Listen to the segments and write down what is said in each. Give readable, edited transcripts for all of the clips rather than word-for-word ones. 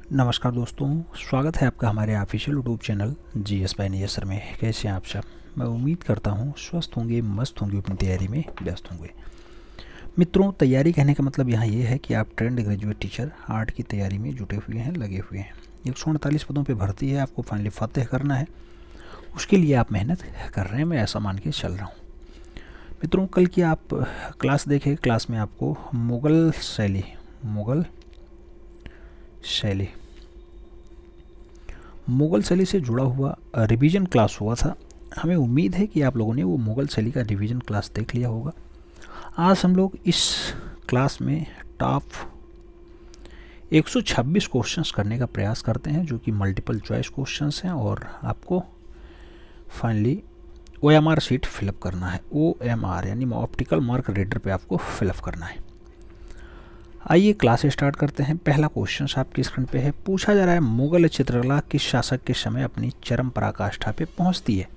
नमस्कार दोस्तों, स्वागत है आपका हमारे official YouTube channel GS by nature में। कैसे हैं आप सब? मैं उम्मीद करता हूँ स्वस्थ होंगे, मस्त होंगे, अपनी तैयारी में व्यस्त होंगे। मित्रों, तैयारी कहने का मतलब यहाँ ये है कि आप ट्रेंड ग्रेजुएट टीचर आर्ट की तैयारी में जुटे हुए हैं, लगे हुए हैं। 148 पदों पर भर्ती है, आपको फाइनली फतेह करना है। उसके लिए आप मेहनत कर रहे हैं, मैं ऐसा मान के चल रहा हूँ। मित्रों, कल की आप क्लास देखें, क्लास में आपको मुग़ल शैली से जुड़ा हुआ रिवीजन क्लास हुआ था। हमें उम्मीद है कि आप लोगों ने वो मुग़ल शैली का रिवीजन क्लास देख लिया होगा। आज हम लोग इस क्लास में टॉप 126 क्वेश्चंस करने का प्रयास करते हैं, जो कि मल्टीपल चॉइस क्वेश्चंस हैं, और आपको फाइनली OMR शीट फिलअप करना है। OMR यानी ऑप्टिकल मार्क रीडर पे आपको फिलअप करना है। आइए क्लास स्टार्ट करते हैं। पहला क्वेश्चन आपकी स्क्रीन पे है। पूछा जा रहा है, मुगल चित्रकला किस शासक के समय अपनी चरम पराकाष्ठा पे पहुंचती है?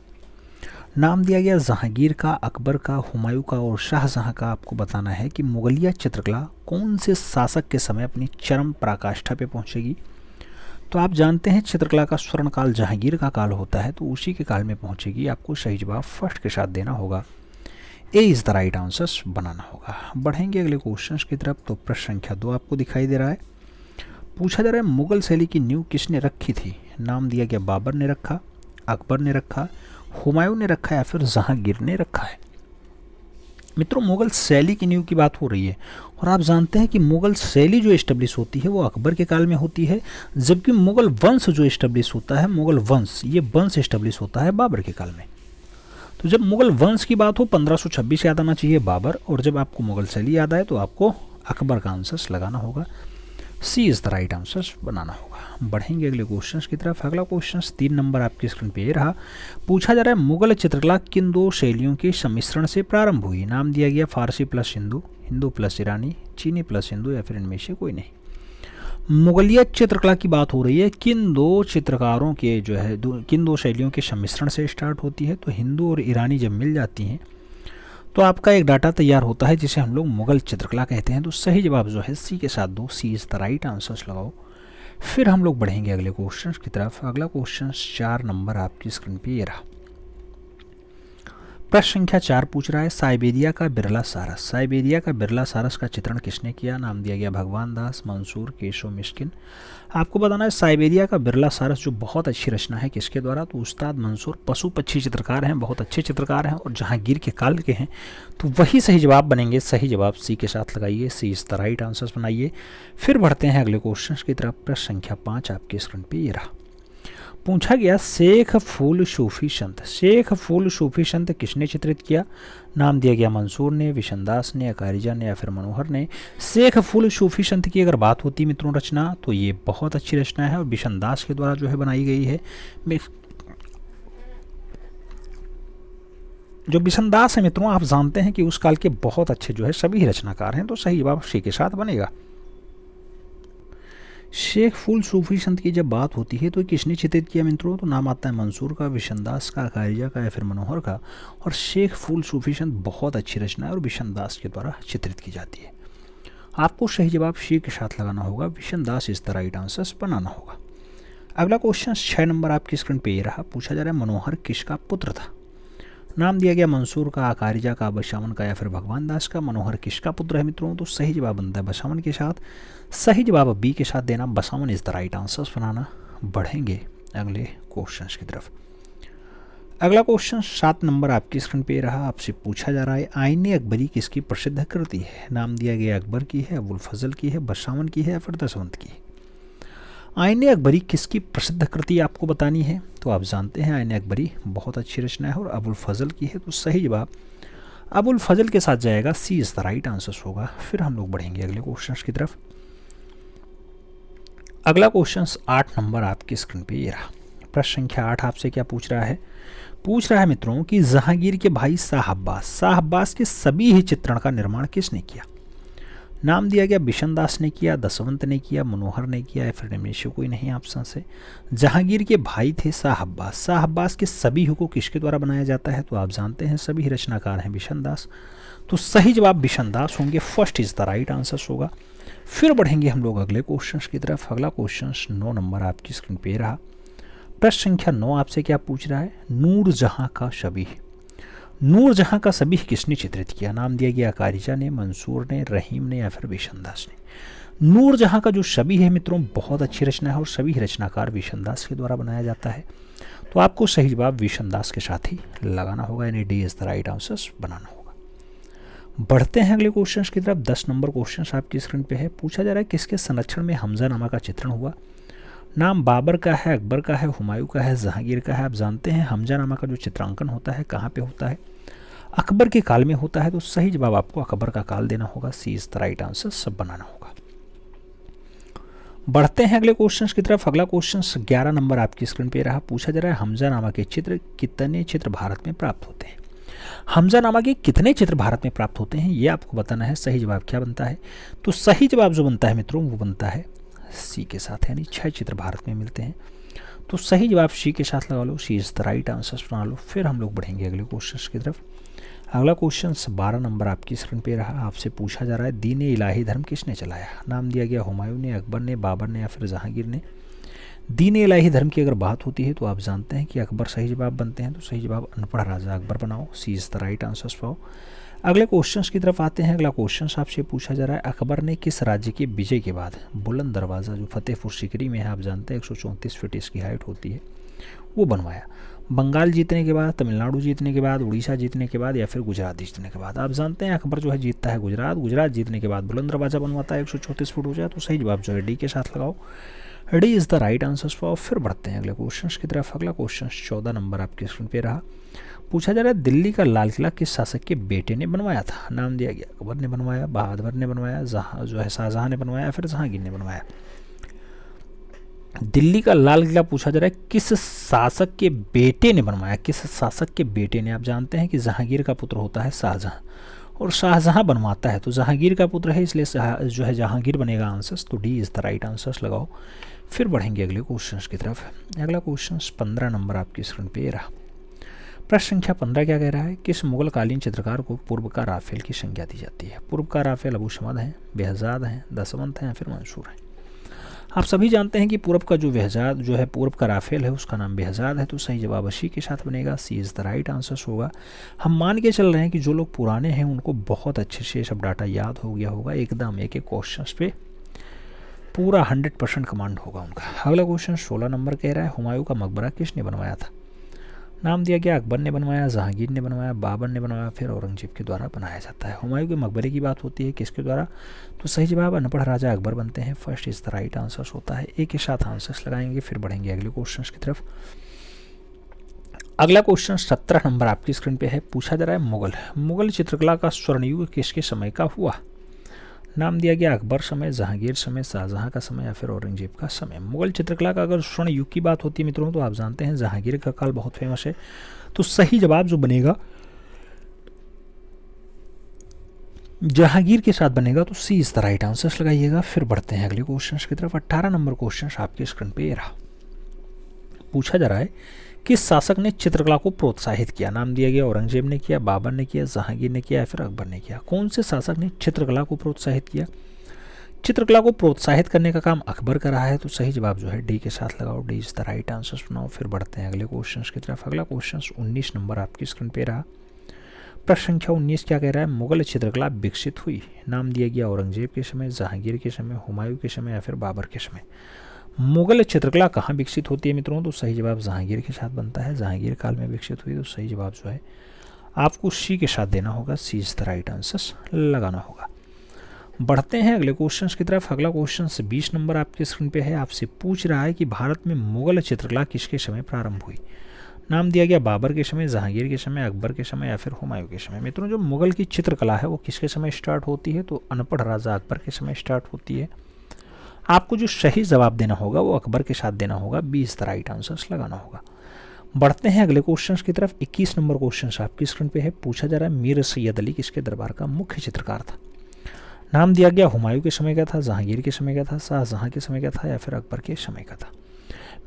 नाम दिया गया जहांगीर का, अकबर का, हुमायूं का और शाहजहां का। आपको बताना है कि मुगलिया चित्रकला कौन से शासक के समय अपनी चरम पराकाष्ठा पे पहुंचेगी। तो आप जानते हैं चित्रकला का स्वर्ण काल जहांगीर का काल होता है, तो उसी के काल में पहुंचेगी। आपको सही जवाब फर्स्ट के साथ देना होगा। A is the right answers बनाना होगा। बढ़ेंगे अगले क्वेश्चन की तरफ। तो प्रश्न संख्या 2 आपको दिखाई दे रहा है। पूछा जा रहा है, मुगल शैली की नींव किसने रखी थी? नाम दिया गया बाबर ने रखा, अकबर ने रखा, हुमायूं ने रखा या फिर जहांगीर ने रखा है। मित्रों, मुगल शैली की नींव की बात हो रही है, और आप जानते हैं कि मुगल शैली जो इस्टेब्लिश होती है वो अकबर के काल में होती है, जबकि मुगल वंश जो इस्टेब्लिश होता है, मुगल वंश, ये वंश इस्टेब्लिश होता है बाबर के काल में। तो जब मुगल वंश की बात हो 1526 याद आना चाहिए बाबर, और जब आपको मुगल शैली याद आए तो आपको अकबर का आंसर्स लगाना होगा। सी इज़ द राइट आंसर्स बनाना होगा। बढ़ेंगे अगले क्वेश्चन की तरफ। अगला क्वेश्चन 3 नंबर आपकी स्क्रीन पे ये रहा। पूछा जा रहा है, मुगल चित्रकला किन दो शैलियों के सम्मिश्रण से प्रारंभ हुई? नाम दिया गया फारसी प्लस हिंदू, हिंदू प्लस ईरानी, चीनी प्लस हिंदू या फिर इनमें से कोई नहीं। मुगलिया चित्रकला की बात हो रही है, किन दो चित्रकारों के जो है किन दो शैलियों के सम्मिश्रण से स्टार्ट होती है? तो हिंदू और ईरानी जब मिल जाती हैं तो आपका एक डाटा तैयार होता है, जिसे हम लोग मुगल चित्रकला कहते हैं। तो सही जवाब जो है सी के साथ दो, सी इज़ द राइट आंसर्स लगाओ। फिर हम लोग बढ़ेंगे अगले क्वेश्चन की तरफ। अगला क्वेश्चन 4 नंबर आपकी स्क्रीन पे ये रहा। प्रश्न संख्या 4 पूछ रहा है, साइबेरिया का बिरला सारस। साइबेरिया का बिरला सारस का चित्रण किसने किया? नाम दिया गया भगवान दास, मंसूर, केशव मिस्किन। आपको बताना है साइबेरिया का बिरला सारस जो बहुत अच्छी रचना है, किसके द्वारा? तो उस्ताद मंसूर पशु पक्षी चित्रकार हैं, बहुत अच्छे चित्रकार हैं और जहांगीर के काल के हैं। तो वही सही जवाब बनेंगे। सही जवाब सी के साथ लगाइए, सी इज़ द राइट आंसर्स बनाइए। फिर बढ़ते हैं अगले क्वेश्चन की तरफ। प्रश्न संख्या 5 आपकी स्क्रीन पर ये रहा। पूछा गया, शेख फूल सूफी संत। शेख फूल सूफी संत किसने चित्रित किया? नाम दिया गया मंसूर ने, विशनदास ने, अकारिजा ने या फिर मनोहर ने। शेख फूल सूफी संत की अगर बात होती मित्रों रचना, तो ये बहुत अच्छी रचना है और विशनदास के द्वारा जो है बनाई गई है। जो विशनदास है मित्रों, आप जानते हैं कि उस काल के बहुत अच्छे जो है सभी रचनाकार हैं। तो सही जवाब सी के साथ बनेगा। शेख फूल सूफी संत की जब बात होती है तो किसने चित्रित किया मित्रों? तो नाम आता है मंसूर का, विशनदास का, अकारिजा का या फिर मनोहर का। और शेख फूल सूफी संत बहुत अच्छी रचना है और विशनदास के द्वारा चित्रित की जाती है। आपको सही जवाब शी के साथ लगाना होगा। विशनदास इस द राइट आंसर्स बनाना होगा। अगला क्वेश्चन 6 नंबर आपकी स्क्रीन पे ये रहा। पूछा जा रहा है, मनोहर किसका पुत्र था? नाम दिया गया मंसूर का, अकारिजा का, बसावन का या फिर भगवान दास का। मनोहर किसका पुत्र है मित्रों? तो सही जवाब बनता है बसावन के साथ। सही जवाब बी के साथ देना, बसावन इज द राइट आंसर्स बनाना। बढ़ेंगे अगले क्वेश्चन की तरफ। अगला क्वेश्चन 7 नंबर आपकी स्क्रीन पे रहा। आपसे पूछा जा रहा है, आईने अकबरी किसकी प्रसिद्ध कृति है? नाम दिया गया अकबर की है, अबुल फजल की है, बसावन की है या फिर दसवंत की। आईने अकबरी किसकी प्रसिद्ध कृति आपको बतानी है? तो आप जानते हैं आईने अकबरी बहुत अच्छी रचना है और अबुल फजल की है। तो सही जवाब अबुल फजल के साथ जाएगा, सी इज़ द राइट आंसर्स होगा। फिर हम लोग बढ़ेंगे अगले क्वेश्चन की तरफ। अगला क्वेश्चन 8 नंबर आपकी स्क्रीन पे ये रहा। प्रश्न संख्या 8 आपसे क्या पूछ रहा है? पूछ रहा है मित्रों कि जहांगीर के भाई शाह अब्बास के सभी ही चित्रण का निर्माण किसने किया? नाम दिया गया बिशनदास ने किया, दसवंत ने किया, मनोहर ने किया या फिर इनमें से कोई नहीं ऑप्शन से। जहांगीर के भाई थे शाह अब्बास के सभी को किसके द्वारा बनाया जाता है? तो आप जानते हैं सभी रचनाकार हैं बिशनदास। तो सही जवाब बिशनदास होंगे। First is the right answer होगा। फिर बढ़ेंगे हम लोग अगले क्वेश्चन की तरफ। अगला क्वेश्चन 9 नंबर आपकी स्क्रीन पे रहा। प्रश्न संख्या 9 आपसे क्या पूछ रहा है, नूर जहां का शबीह। नूर जहां का शबीह किसने चित्रित किया। नाम दिया गया कारिजा ने, मंसूर ने, रहीम ने या फिर बिशनदास ने। नूर जहां का जो शबीह है मित्रों बहुत अच्छी रचना है और सभी रचनाकार बिशनदास के द्वारा बनाया जाता है। तो आपको सही जवाब बिशनदास के साथ ही लगाना होगा, यानी D is the right answer बनाना होगा। बढ़ते हैं अगले क्वेश्चन की तरफ। 10 नंबर क्वेश्चन आपकी स्क्रीन पे है। पूछा जा रहा है किसके संरक्षण में हमजा नामा का चित्रण हुआ। नाम बाबर का है, अकबर का है, हुमायूं का है, जहांगीर का है। आप जानते हैं हमजा नामा का जो चित्रांकन होता है कहाँ पे होता है, अकबर के काल में होता है। तो सही जवाब आपको अकबर का काल देना होगा, सी इज द राइट आंसर सब बनाना होगा। बढ़ते हैं अगले क्वेश्चन की तरफ। अगला क्वेश्चन 11 नंबर आपकी स्क्रीन पे रहा। पूछा जा रहा है हमजा नामा के चित्र कितने चित्र भारत में प्राप्त होते हैं। हमजा नामा के कितने चित्र भारत में प्राप्त होते हैं ये आपको बताना है। सही जवाब क्या बनता है, तो सही जवाब जो बनता है मित्रों वो बनता है सी के साथ, यानी 6 चित्र भारत में मिलते हैं। तो सही जवाब सी के साथ लगा लो, C is the right answer बना लो। फिर हम लोग बढ़ेंगे अगले क्वेश्चन की तरफ। अगला क्वेश्चन 12 नंबर आपकी स्क्रीन पे रहा। आपसे पूछा जा रहा है दीन इलाही धर्म किसने चलाया। नाम दिया गया हुमायूं ने, अकबर ने, बाबर ने या फिर जहांगीर ने। दीन इलाही धर्म की अगर बात होती है तो आप जानते हैं कि अकबर सही जवाब बनते हैं। तो सही जवाब अनपढ़ राजा अकबर बनाओ, सी इज द राइट आंसर पाओ। अगले क्वेश्चन की तरफ आते हैं। अगला क्वेश्चन आपसे पूछा जा रहा है अकबर ने किस राज्य के विजय के बाद बुलंद दरवाज़ा जो फतेहपुर सीकरी में है, आप जानते हैं 134 फीट इसकी हाइट होती है, वो बनवाया। बंगाल जीतने के बाद, तमिलनाडु जीतने के बाद, उड़ीसा जीतने के बाद या फिर गुजरात जीतने के बाद। आप जानते हैं अकबर जो है जीतता है गुजरात, गुजरात जीतने के बाद बुलंद दरवाज़ा बनवाता है 134 फुट हो जाए। तो सही जवाब जो है डी के साथ लगाओ, D is the right answer for. फिर बढ़ते हैं अगले क्वेश्चन की तरफ। अगला क्वेश्चन 14 नंबर आपके स्क्रीन पे रहा। पूछा जा रहा है दिल्ली का लाल किला किस शासक के बेटे ने बनवाया था। नाम दिया गया अकबर ने बनवाया, बहादुर ने बनवाया, जो है शाहजहां ने बनवाया या फिर जहांगीर ने बनवाया। दिल्ली का लाल किला पूछा जा रहा है किस शासक के बेटे ने बनवाया, किस शासक के बेटे ने। आप जानते हैं कि जहांगीर का पुत्र होता है शाहजहां और शाहजहां बनवाता है, तो जहांगीर का पुत्र है इसलिए जो है जहांगीर बनेगा आंसर। तो D is the right answer लगाओ। फिर बढ़ेंगे अगले क्वेश्चन की तरफ। अगला क्वेश्चन 15 नंबर आपकी स्क्रीन पे रहा। प्रश्न संख्या 15 क्या कह रहा है, किस मुगलकालीन चित्रकार को पूर्व का राफेल की संज्ञा दी जाती है। पूर्व का राफेल अबू समद है, बेहजाद हैं, दसवंत हैं या फिर मंसूर हैं। आप सभी जानते हैं कि पूर्व का जो बेहजाद जो है पूर्व का राफेल है उसका नाम बेहजाद है। तो सही जवाब सी के साथ बनेगा, सी इज़ द राइट आंसर होगा। हम मान के चल रहे हैं कि जो लोग पुराने हैं उनको बहुत अच्छे से सब डाटा याद हो गया होगा, एकदम एक एक क्वेश्चन पे पूरा 100% कमांड होगा उनका। अगला क्वेश्चन 16 नंबर कह रहा है हुमायूं का मकबरा किसने बनवाया था। नाम दिया गया अकबर ने बनवाया, जहांगीर ने बनवाया, बाबर ने बनवाया, फिर औरंगजेब के द्वारा बनाया जाता है। हुमायूं के मकबरे की बात होती है किसके द्वारा, तो सही जवाब अनपढ़ राजा अकबर बनते हैं, first is the right answer होता है। एक के साथ आंसर्स लगाएंगे। फिर बढ़ेंगे अगले क्वेश्चन की तरफ। अगला क्वेश्चन 17 नंबर आपकी स्क्रीन पे है। पूछा जा रहा है मुगल चित्रकला का स्वर्णयुग किसके समय का हुआ। नाम दिया गया अकबर समय, जहांगीर समय, शाहजहां का समय या फिर औरंगजेब का समय। मुगल चित्रकला का अगर स्वर्ण युग की बात होती है मित्रों तो आप जानते हैं जहांगीर का काल बहुत फेमस है। तो सही जवाब जो बनेगा जहांगीर के साथ बनेगा, तो सी इज द राइट आंसर लगाइएगा। फिर बढ़ते हैं अगले क्वेश्चन की तरफ। 18 नंबर क्वेश्चन आपके स्क्रीन पे ये रहा। पूछा जा रहा है किस शासक ने चित्रकला को प्रोत्साहित किया। नाम दिया गया औरंगजेब ने किया, बाबर ने किया, जहांगीर ने किया या फिर अकबर ने किया। कौन से शासक ने चित्रकला को प्रोत्साहित किया। चित्रकला को प्रोत्साहित करने का काम अकबर का रहा है। तो सही जवाब जो है डी के साथ लगाओ, D is the right answer बनाओ। फिर बढ़ते हैं अगले क्वेश्चन की तरफ। अगला क्वेश्चन 19 नंबर आपकी स्क्रीन पे रहा। प्रश्न संख्या 19 क्या कह रहा है, मुगल चित्रकला विकसित हुई। नाम दिया गया औरंगजेब के समय, जहांगीर के समय, हुमायूं के समय या फिर बाबर के समय। मुगल चित्रकला कहाँ विकसित होती है मित्रों, तो सही जवाब जहांगीर के साथ बनता है, जहांगीर काल में विकसित हुई। तो सही जवाब जो है आपको सी के साथ देना होगा, सी इज द राइट आंसर लगाना होगा। बढ़ते हैं अगले क्वेश्चन की तरफ। अगला क्वेश्चन 20 नंबर आपके स्क्रीन पे है। आपसे पूछ रहा है कि भारत में मुगल चित्रकला किसके समय प्रारंभ हुई। नाम दिया गया बाबर के समय, जहांगीर के समय, अकबर के समय या फिर हुमायूं के समय। मित्रों जो मुगल की चित्रकला है वो किसके समय स्टार्ट होती है, तो अनपढ़ राजा अकबर के समय स्टार्ट होती है। आपको जो सही जवाब देना होगा वो अकबर के साथ देना होगा, B is the right answer लगाना होगा। बढ़ते हैं अगले क्वेश्चन की तरफ। 21 नंबर क्वेश्चन आपकी स्क्रीन पे है। पूछा जा रहा है मीर सैयद अली किसके दरबार का मुख्य चित्रकार था। नाम दिया गया हुमायूं के समय का था, जहांगीर के समय का था, शाहजहां के समय का था या फिर अकबर के समय का था।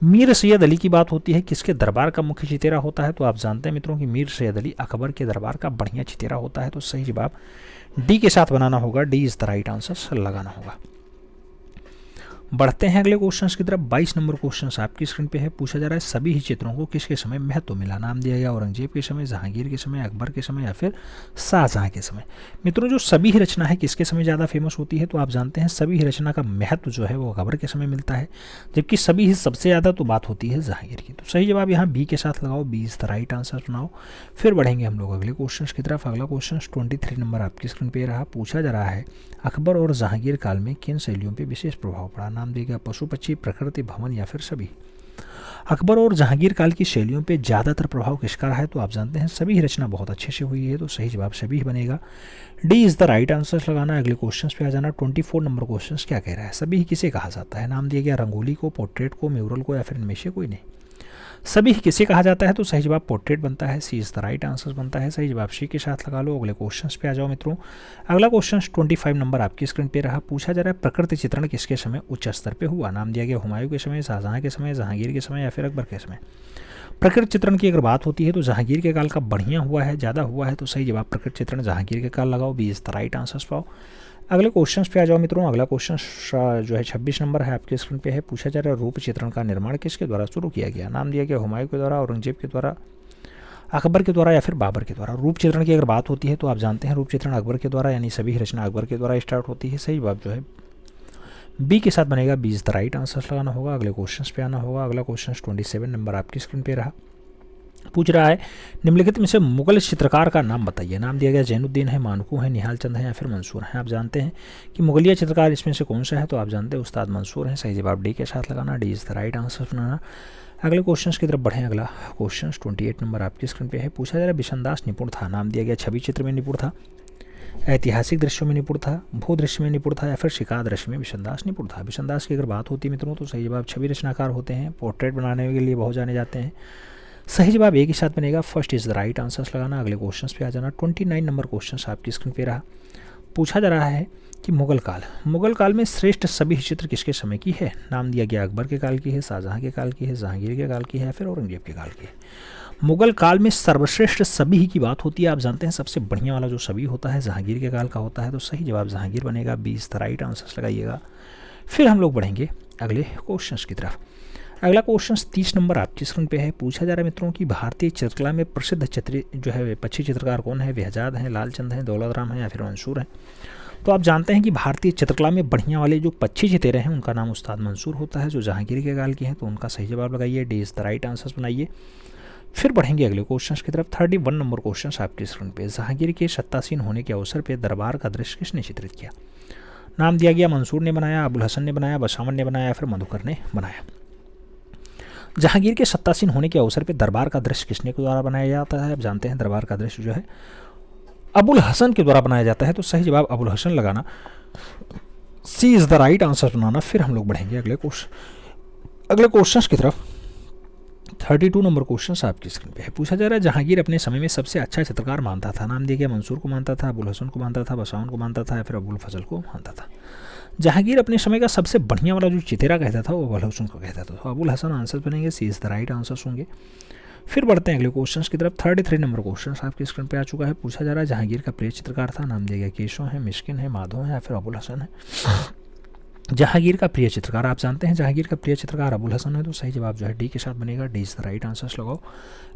मीर सैयद अली की बात होती है किसके दरबार का मुख्य चितेरा होता है, तो आप जानते हैं मित्रों कि मीर सैयद अली अकबर के दरबार का बढ़िया चितेरा होता है। तो सही जवाब डी के साथ बनाना होगा, D is the right answer लगाना होगा। बढ़ते हैं अगले क्वेश्चन की तरफ। 22 नंबर क्वेश्चन आपकी स्क्रीन पे है। पूछा जा रहा है सभी ही चित्रों को किसके समय महत्व मिला। नाम दिया गया औरंगजेब के समय, जहांगीर के समय, अकबर के समय या फिर शाहजहां के समय। मित्रों जो सभी ही रचना है किसके समय ज़्यादा फेमस होती है, तो आप जानते हैं सभी ही रचना का महत्व जो है वो अकबर के समय मिलता है, जबकि सभी ही सबसे ज़्यादा तो बात होती है जहांगीर की। तो सही जवाब यहाँ बी के साथ लगाओ, B is the right answer चुनाओ। फिर बढ़ेंगे हम लोग अगले क्वेश्चन की तरफ। अगला क्वेश्चन 23 नंबर आपकी स्क्रीन पे रहा। पूछा जा रहा है अकबर और जहांगीर काल में किन शैलियों पर विशेष प्रभाव पड़ा। नाम दिया गया पशु पक्षी, प्रकृति, भवन या फिर सभी। अकबर और जहांगीर काल की शैलियों पे ज़्यादातर प्रभाव किसका रहा है, तो आप जानते हैं सभी ही रचना बहुत अच्छे से हुई है, तो सही जवाब सभी ही बनेगा। D is the right answer लगाना। अगले क्वेश्चन पे आ जाना। 24 नंबर क्वेश्चन क्या कह रहा है, सभी ही किसे कहा जाता है। नाम दिया गया रंगोली को, पोर्ट्रेट को, म्यूरल को या फिर इनमें से कोई नहीं। सभी ही किसे कहा जाता है, तो सही जवाब पोर्ट्रेट बनता है, सी इज़ द राइट आंसर बनता है। सही जवाब सी के साथ लगा लो। अगले क्वेश्चन पे आ जाओ मित्रों। अगला क्वेश्चन 25 नंबर आपकी स्क्रीन पे रहा। पूछा जा रहा है प्रकृति चित्रण किसके समय उच्च स्तर पे हुआ। नाम दिया गया हुमायूं के समय, शाहजहां के समय, जहांगीर के समय या फिर अकबर के समय। प्रकृति चित्रण की अगर बात होती है तो जहांगीर के काल का बढ़िया हुआ है, ज़्यादा हुआ है, तो सही जवाब प्रकृति चित्रण जहांगीर के काल लगाओ, B is the right answer पाओ। अगले क्वेश्चन पे आ जाओ मित्रों। अगला क्वेश्चन जो है 26 नंबर है आपके स्क्रीन पे है। पूछा जा रहा है रूप चित्रण का निर्माण किसके द्वारा शुरू किया गया। नाम दिया गया हुमायूं के द्वारा, औरंगजेब के द्वारा, अकबर के द्वारा या फिर बाबर के द्वारा। रूप चित्रण की अगर बात होती है तो आप जानते हैं रूप चित्रण अकबर के द्वारा, यानी सभी रचना अकबर के द्वारा स्टार्ट होती है। सही जवाब जो है बी के साथ बनेगा, B is the right answer लगाना होगा। अगले क्वेश्चन पे आना होगा। अगला क्वेश्चन 27 नंबर आपकी स्क्रीन पे रहा। पूछ रहा है निम्नलिखित में से मुगल चित्रकार का नाम बताइए। नाम दिया गया जैनुद्दीन है, मानकू है, निहाल चंद है या फिर मंसूर है। आप जानते हैं कि मुगलिया चित्रकार इसमें से कौन सा है, तो आप जानते हैं उस्ताद मंसूर है। सही जवाब डी के साथ लगाना, D is the right answer सुनाना। अगले क्वेश्चन की तरफ बढ़ें। अगला क्वेश्चन 28 नंबर आपकी स्क्रीन पे है। पूछा जा रहा है बिशनदास निपुण था। नाम दिया गया छवि चित्र में निपुण था, ऐतिहासिक दृश्यों में निपुण था, भू दृश्य में निपुण था या फिर शिकार दृश्य में बिशनदास निपुण था। बिशनदास की अगर बात होती है मित्रों तो सही जवाब छवि रचनाकार होते हैं, पोर्ट्रेट बनाने के लिए बहुत जाने जाते हैं। सही जवाब एक ही साथ बनेगा, first is the right answer लगाना। अगले क्वेश्चन पे आ जाना। 29 नंबर क्वेश्चन आपकी स्क्रीन पे रहा। पूछा जा रहा है कि मुगल काल में श्रेष्ठ सभी चित्र किसके समय की है। नाम दिया गया अकबर के काल की है, शाहजहां के काल की है, जहांगीर के काल की है या फिर औरंगजेब के काल की है। मुगल काल में सर्वश्रेष्ठ सभी की बात होती है। आप जानते हैं सबसे बढ़िया वाला जो सभी होता है जहांगीर के काल का होता है, तो सही जवाब जहांगीर बनेगा, 20 द राइट आंसर लगाइएगा। फिर हम लोग बढ़ेंगे अगले क्वेश्चन की तरफ। अगला क्वेश्चन 30 नंबर आपकी स्क्रीन पे है। पूछा जा रहा है मित्रों की भारतीय चित्रकला में प्रसिद्ध जो है पक्षी चित्रकार कौन है। बेहजाद हैं, लालचंद हैं, दौलत राम हैं या फिर मंसूर हैं। तो आप जानते हैं कि भारतीय चित्रकला में बढ़िया वाले जो पक्षी चितेरे हैं उनका नाम उस्ताद मंसूर होता है, जो जहांगीर के काल के हैं, तो उनका सही जवाब लगाइए, D is the right answer बनाइए। फिर बढ़ेंगे अगले क्वेश्चन की तरफ। 31 नंबर क्वेश्चन आपकी स्क्रीन पे। जहांगीर के सत्तासीन होने के अवसर पर दरबार का दृश्य किसने चित्रित किया। नाम दिया गया मंसूर ने बनाया, अबुल हसन ने बनाया, बसावन ने बनाया या फिर मधुकर ने बनाया। जहांगीर के सत्तासीन होने के अवसर पर दरबार का दृश्य किसने के द्वारा बनाया जाता है। आप जानते हैं दरबार का दृश्य जो है अबुल हसन के द्वारा बनाया जाता है, तो सही जवाब अबुल हसन लगाना, सी इज़ द राइट आंसर बनाना। फिर हम लोग बढ़ेंगे अगले क्वेश्चन की तरफ। 32 नंबर क्वेश्चन आपकी स्क्रीन पे है। पूछा जा रहा है जहांगीर अपने समय में सबसे अच्छा चित्रकार मानता था। नाम दिया गया मंसूर को मानता था, अबुल हसन को मानता था, बसावन को मानता था या फिर अबुल फजल को मानता था। जहांगीर अपने समय का सबसे बढ़िया वाला जो चितेरा कहता था वो अबुल हसन को कहता था, तो अबुल हसन आंसर बनेंगे, सी इज़ द राइट आंसर होंगे। फिर बढ़ते हैं अगले क्वेश्चन की तरफ। 33 नंबर क्वेश्चन आपकी स्क्रीन पे आ चुका है। पूछा जा रहा है जहांगीर का प्रिय चित्रकार था। नाम दिया गया केशव है, मिस्किन है, माधव है या फिर अबुल हसन है। जहांगीर का प्रिय चित्रकार, आप जानते हैं जहांगीर का प्रिय चित्रकार अबुल हसन है, तो सही जवाब जो है डी के साथ बनेगा, D is the right answer लगाओ।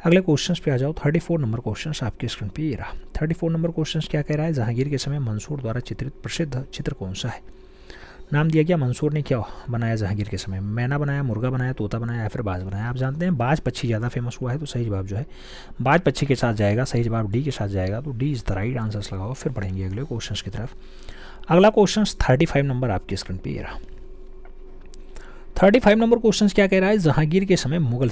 अगले क्वेश्चन पे आ जाओ। 34 नंबर क्वेश्चन आपकी स्क्रीन पे ये रहा। 34 नंबर क्वेश्चन क्या कह रहा है, जहांगीर के समय मंसूर द्वारा चित्रित प्रसिद्ध चित्र कौन सा है। नाम दिया गया मंसूर ने क्या बनाया जहांगीर के समय, मैना बनाया, मुर्गा बनाया, तोता बनाया या फिर बाज बनाया। आप जानते हैं बाज पक्षी ज़्यादा फेमस हुआ है, तो सही जवाब जो है बाज पक्षी के साथ जाएगा, सही जवाब डी के साथ जाएगा, तो D is the right answer लगाओ। फिर बढ़ेंगे अगले क्वेश्चन की तरफ। अगला क्वेश्चन 35 नंबर आपकी स्क्रीन पर ये रहा। 35 नंबर क्वेश्चन क्या कह रहा है, जहांगीर के समय मुगल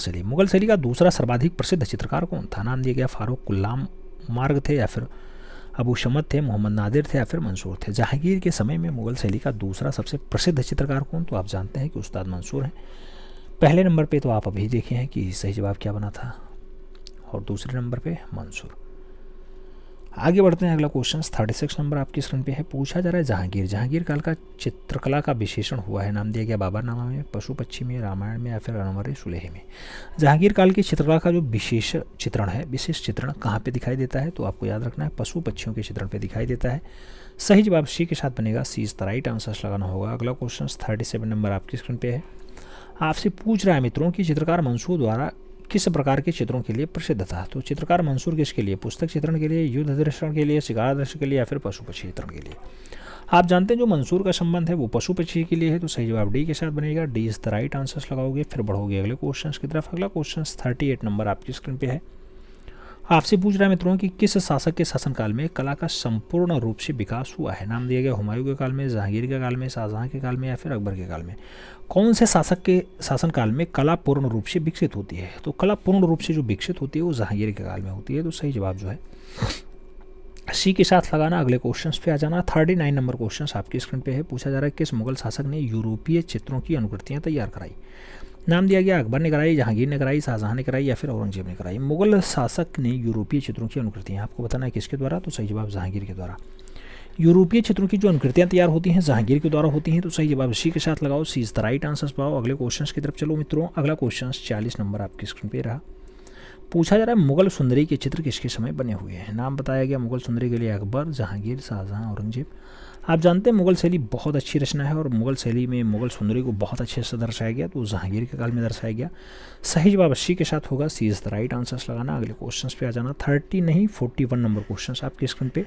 शैली का दूसरा सर्वाधिक प्रसिद्ध चित्रकार कौन था। नाम दिया गया फारूक कुल्लाम मार्ग थे या फिर अबू शमद थे, मोहम्मद नादिर थे या फिर मंसूर थे। जहांगीर के समय में मुगल शैली का दूसरा सबसे प्रसिद्ध चित्रकार कौन, तो आप जानते हैं कि उस्ताद मंसूर हैं। पहले नंबर पे तो आप अभी देखे हैं कि सही जवाब क्या बना था, और दूसरे नंबर पे मंसूर। आगे बढ़ते हैं, अगला क्वेश्चन 36 नंबर आपकी स्क्रीन पे है। पूछा जा रहा है जहांगीर काल का चित्रकला का विशेषण हुआ है, नाम दिया गया बाबरनामा में, पशु पक्षी में, रामायण में या फिर अनवर सुलेह में। जहांगीर काल की चित्रकला का जो विशेष चित्रण कहाँ पे दिखाई देता है, तो आपको याद रखना है पशु पक्षियों के चित्रण पे दिखाई देता है। सही जवाब सी के साथ बनेगा, सी इज द राइट आंसर लगाना होगा। अगला क्वेश्चन 37 नंबर आपकी स्क्रीन पे है। आपसे पूछ रहा है मित्रों कि चित्रकार मंसूर द्वारा किस प्रकार के चित्रों के लिए प्रसिद्ध था। तो चित्रकार मंसूर किसके लिए, पुस्तक चित्रण के लिए, युद्ध दृश्य के लिए, शिकार दृश्य के लिए या फिर पशु पक्षी चित्रण के लिए। आप जानते हैं जो मंसूर का संबंध है वो पशु पक्षी के लिए है, तो सही जवाब डी के साथ बनेगा, D is the right answer लगाओगे। फिर बढ़ोगे अगले क्वेश्चन की तरफ। अगला क्वेश्चन 38 नंबर आपकी स्क्रीन पे है। आपसे पूछ रहा है मित्रों कि किस शासक के शासनकाल में कला का संपूर्ण रूप से विकास हुआ है। नाम दिया गया हुमायूं के काल में, जहांगीर के काल में, शाहजहां के काल में या फिर अकबर के काल में। कौन से शासक के शासनकाल में कला पूर्ण रूप से विकसित होती है। तो कला पूर्ण रूप से जो विकसित होती है वो जहांगीर के काल में होती है, तो सही जवाब जो है सी के साथ लगाना। अगले क्वेश्चन पे आ जाना। 39 नंबर क्वेश्चन आपकी स्क्रीन पे है। पूछा जा रहा है किस मुगल शासक ने यूरोपीय चित्रों की अनुकृतियाँ तैयार कराई। नाम दिया गया अकबर ने कराई, जहांगीर ने कराई, शाहजहां ने कराई या फिर औरंगजेब ने कराई। मुगल शासक ने यूरोपीय चित्रों की अनुकृतियाँ आपको बताना है किसके द्वारा, तो सही जवाब जहांगीर के द्वारा। यूरोपीय चित्रों की जो अनुकृतियाँ तैयार होती हैं जहांगीर के द्वारा होती हैं, तो सही जवाब सी के साथ लगाओ, सी इज द राइट आंसर पाओ। अगले क्वेश्चन की तरफ चलो मित्रों। अगला क्वेश्चन 40 नंबर आपकी स्क्रीन पे रहा। पूछा जा रहा है मुगल सुंदरी के चित्र किसके समय बने हुए हैं। नाम बताया गया मुगल सुंदरी के लिए अकबर, जहांगीर, शाहजहां, औरंगजेब। आप जानते हैं मुगल शैली बहुत अच्छी रचना है और मुगल शैली में मुगल सुंदरी को बहुत अच्छे से दर्शाया गया, तो जहांगीर के काल में दर्शाया गया। सही जवाब सी के साथ होगा, सी इज द राइट आंसर लगाना। अगले क्वेश्चन पे आ जाना। 41 नंबर क्वेश्चन आपकी स्क्रीन पे।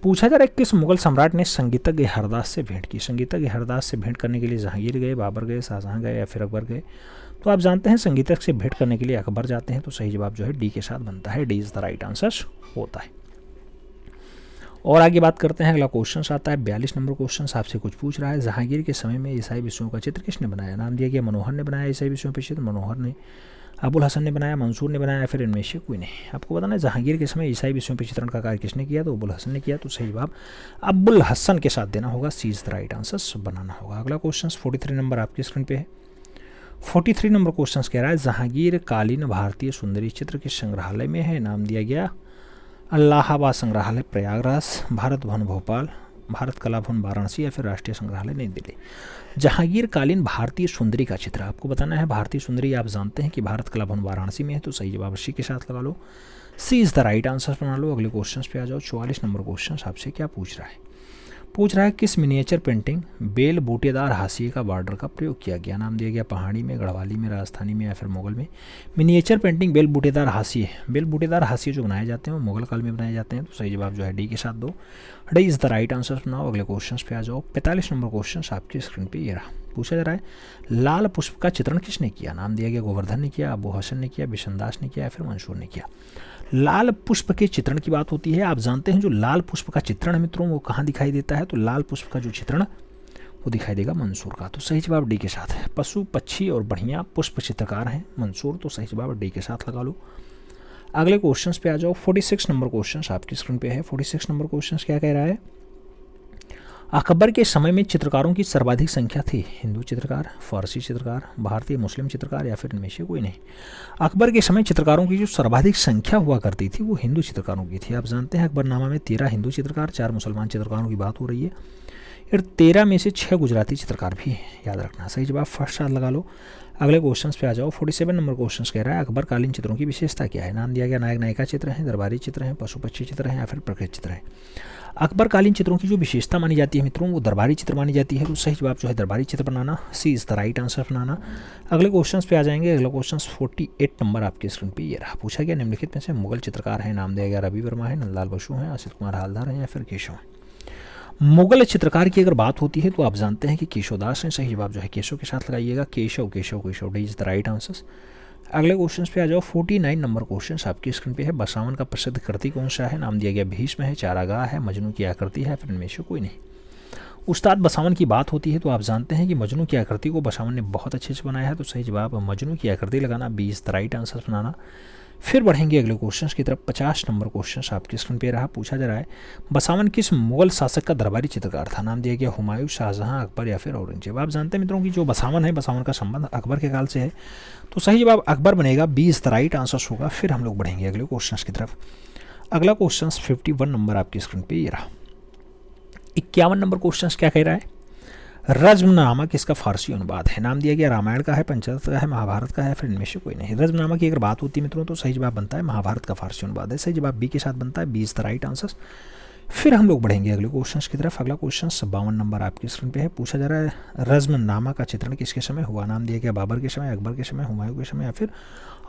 पूछा जा रहा है किस मुगल सम्राट ने संगीतज्ञ हरदास से भेंट की। संगीतज्ञ हरदास से भेंट करने के लिए जहांगीर गए, बाबर गए, शाहजहां गए या फिर अकबर गए। तो आप जानते हैं संगीतज्ञ से भेंट करने के लिए अकबर जाते हैं, तो सही जवाब जो है डी के साथ बनता है, D is the right answer होता है। और आगे बात करते हैं, अगला क्वेश्चन आता है 42 नंबर क्वेश्चन आपसे कुछ पूछ रहा है जहांगीर के समय में ईसाई विषयों का चित्र किसने बनाया। नाम दिया गया मनोहर ने बनाया ईसाई विषयों पर चित्र, मनोहर ने, अबुल हसन ने बनाया, मंसूर ने बनाया, फिर इनमें से कोई नहीं। आपको बताना है जहांगीर के समय ईसाई विषयों पर चित्रण का कार्य किसने किया, तो अबुल हसन ने किया, तो सही जवाब अबुल हसन के साथ देना होगा, सी इज द राइट आंसर बनाना होगा। अगला क्वेश्चन 43 नंबर आपकी स्क्रीन पे है। 43 नंबर क्वेश्चन कह रहा है जहांगीर कालीन भारतीय सुंदरी चित्र किस संग्रहालय में है। नाम दिया गया इलाहाबाद संग्रहालय प्रयागराज, भारत भवन भोपाल, भारत कला भवन वाराणसी या फिर राष्ट्रीय संग्रहालय नई दिल्ली। जहांगीर कालीन भारतीय सुंदरी का चित्र आपको बताना है। भारतीय सुंदरी आप जानते हैं कि भारत कला भवन वाराणसी में है, तो सही जवाब सी के साथ लगा लो, C is the right answer बना लो। अगले क्वेश्चन पे आ जाओ। 44 नंबर क्वेश्चन आपसे क्या पूछ रहा है। पूछ रहा है किस मिनिएचर पेंटिंग बेल बूटेदार हाशिए का बॉर्डर का प्रयोग किया गया। नाम दिया गया पहाड़ी में, गढ़वाली में, राजस्थानी में या फिर मुगल में। मिनिएचर पेंटिंग बेल बूटेदार हाशिए जो बनाए जाते हैं वो मुगल काल में बनाए जाते हैं, तो सही जवाब जो है डी के साथ दो, D is the right answer बनाओ। अगले क्वेश्चन पे आ जाओ। 45 नंबर क्वेश्चन आपकी स्क्रीन पे ये रहा। पूछा जा रहा है लाल पुष्प का चित्रण किसने किया। नाम दिया गया गोवर्धन ने किया, अबू हसन ने किया, बिशनदास ने किया या फिर मंसूर ने किया। लाल पुष्प के चित्रण की बात होती है। आप जानते हैं जो लाल पुष्प का चित्रण है मित्रों वो कहाँ दिखाई देता है, तो लाल पुष्प का जो चित्रण वो दिखाई देगा मंसूर का, तो सही जवाब डी के साथ है। पशु पक्षी और बढ़िया पुष्प चित्रकार हैं मंसूर, तो सही जवाब डी के साथ लगा लो। अगले क्वेश्चन पे आ जाओ। 46 नंबर क्वेश्चन आपकी स्क्रीन पे है। 46 नंबर क्वेश्चन क्या कह रहा है। अकबर के समय में चित्रकारों की सर्वाधिक संख्या थी। हिंदू चित्रकार, फारसी चित्रकार, भारतीय मुस्लिम चित्रकार या फिर इनमें से कोई नहीं। अकबर के समय चित्रकारों की जो सर्वाधिक संख्या हुआ करती थी वो हिंदू चित्रकारों की थी। आप जानते हैं अकबरनामा में 13 हिंदू चित्रकार, 4 मुसलमान चित्रकारों की बात हो रही है, और 13 में से 6 गुजराती चित्रकार भी याद रखना। सही जवाब फर्स्ट साथ लगा लो। अगले क्वेश्चन पे आ जाओ। 47 नंबर क्वेश्चन कह रहा है अकबर कालीन चित्रों की विशेषता क्या है। नाम दिया गया नायक नायिका चित्र हैं, दरबारी चित्र हैं, पशु पक्षी चित्र हैं या फिर प्रकृति चित्र हैं। अकबर कालीन चित्रों की जो विशेषता मानी जाती है मित्रों वो दरबारी चित्र मानी जाती है, तो सही जवाब जो है दरबारी चित्र बनाना, सी इज द राइट आंसर बनाना। अगले क्वेश्चन पे आ जाएंगे। अगला क्वेश्चन 48 नंबर आपके स्क्रीन पे ये रहा। पूछा गया निम्नलिखित में से मुगल चित्रकार हैं। नाम दिया गया रवि वर्मा है, नंदलाल बसु हैं, असित कुमार हालदार हैं या फिर केशव हैं। मुगल चित्रकार की अगर बात होती है तो आप जानते हैं कि केशवदास हैं। सही जवाब जो है केशव के साथ लगाइएगा, Keshav Keshav Keshav, D is the right answer. अगले क्वेश्चन पे आ जाओ। 49 नंबर क्वेश्चन आपकी स्क्रीन पे है। बसावन का प्रसिद्ध कृति कौन सा है। नाम दिया गया भीष्म है, चारागाह है, मजनू की आकृति है, फिर इनमें से कोई नहीं। उस्ताद बसावन की बात होती है तो आप जानते हैं कि मजनू की आकृति को बसावन ने बहुत अच्छे से बनाया है, तो सही जवाब मजनू की आकृति लगाना, B is the right answer बनाना। फिर बढ़ेंगे अगले क्वेश्चन की तरफ। 50 नंबर क्वेश्चन आपकी स्क्रीन पे रहा। पूछा जा रहा है बसावन किस मुगल शासक का दरबारी चित्रकार था। नाम दिया गया हुमायूं, शाहजहां, अकबर या फिर औरंगजेब। आप जानते हैं मित्रों की जो बसावन है बसावन का संबंध अकबर के काल से है, तो सही जवाब अकबर बनेगा, B is the right answer होगा। फिर हम लोग बढ़ेंगे अगले क्वेश्चन की तरफ। अगला क्वेश्चन 51 नंबर आपकी स्क्रीन पे ये रहा। 51 नंबर क्वेश्चन क्या कह रहा है, रज्मनामा किसका फारसी अनुवाद है। नाम दिया गया रामायण का है, पंचतंत्र का है, महाभारत का है, फिर इनमें से कोई नहीं। रज्मनामा की अगर बात होती है मित्रों तो सही जवाब बनता है महाभारत का फारसी अनुवाद है। सही जवाब बी के साथ बनता है, B is the right answer. फिर हम लोग बढ़ेंगे अगले क्वेश्चन की तरफ। अगला क्वेश्चन 52 नंबर आपकी स्क्रीन पे है। पूछा जा रहा है रज्मनामा का चित्रण किसके समय हुआ। नाम दिया गया बाबर के समय, अकबर के समय, हुमायूं के समय या फिर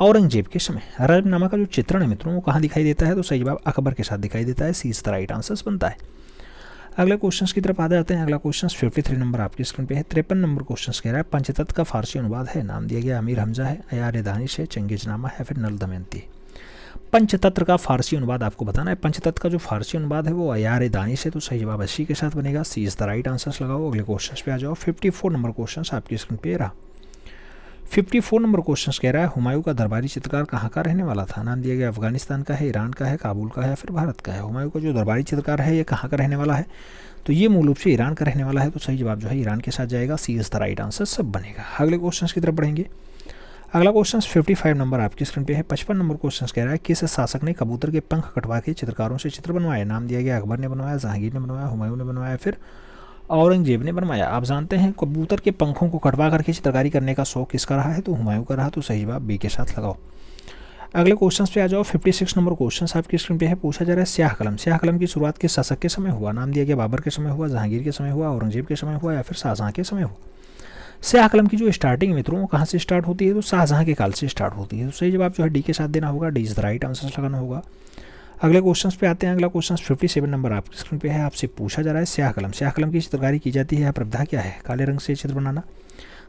औरंगजेब के समय। रज्मनामा का जो चित्रण है मित्रों वो कहाँ दिखाई देता है, तो सही जवाब अकबर के साथ दिखाई देता है, सी इज द राइट आंसर बनता है। अगले क्वेश्चन की तरफ आ जाते हैं। अगला क्वेश्चन 53 नंबर आपकी स्क्रीन पे है। 53 नंबर क्वेश्चन कह रहा है पंचतत्व का फारसी अनुवाद है। नाम दिया गया अमीर हमजा है, अयार दानिश है, चंगेजनामा है, फिर नल दमयंती। पंचतंत्र का फारसी अनुवाद आपको बताना है। पंचतंत्र का जो फारसी अनुवाद है वो अयार दानिश है, तो सही जवाब अस्सी के साथ बनेगा, सी इज द राइट आंसर लगाओ। अगले क्वेश्चन पे आ जाओ। 54 नंबर क्वेश्चन आपकी स्क्रीन पे रहा। 54 नंबर क्वेश्चन कह रहा है हुमायूं का दरबारी चित्रकार कहाँ का रहने वाला था। नाम दिया गया अफगानिस्तान का है, ईरान का है, काबुल का है या फिर भारत का है। हुमायूं का जो दरबारी चित्रकार है ये कहाँ का रहने वाला है, तो ये मूल रूप से ईरान का रहने वाला है, तो सही जवाब जो है ईरान के साथ जाएगा, सी इज द राइट आंसर सब बनेगा। अगले क्वेश्चन की तरफ बढ़ेंगे। अगला क्वेश्चन 55 नंबर आपकी स्क्रीन पे है। 55 नंबर क्वेश्चन कह रहा है किस शासक ने कबूतर के पंख कटवा के चित्रकारों से चित्र बनवाए। नाम दिया गया अकबर ने बनवाया, जहांगीर ने बनवाया, हुमायूं ने बनवाया, फिर औरंगजेब ने बनवाया। आप जानते हैं कबूतर के पंखों को कटवा करके चित्रकारी करने का शौक किसका रहा है, तो हुमायूं का रहा, तो सही जवाब बी के साथ लगाओ। अगले क्वेश्चन पे आ जाओ। 56 नंबर क्वेश्चन आपकी स्क्रीन पे है। पूछा जा रहा है स्याह कलम। स्याह कलम की शुरुआत किस शासक के समय हुआ। नाम दिया गया बाबर के समय हुआ, जहांगीर के समय हुआ, औरंगजेब के समय हुआ या फिर शाहजहां के समय हुआ। स्याह कलम की जो स्टार्टिंग मित्रों वो कहाँ से स्टार्ट होती है, तो शाहजहां के काल से स्टार्ट होती है, तो सही जवाब जो है डी के साथ देना होगा, D is the right answer लगाना होगा। अगले क्वेश्चन पे आते हैं। अगला क्वेश्चन 57 नंबर आपकी स्क्रीन पे है। आपसे पूछा जा रहा है स्याह कलम। स्याह कलम की चित्रकारी की जाती है, प्रविधा क्या है। काले रंग से चित्र बनाना,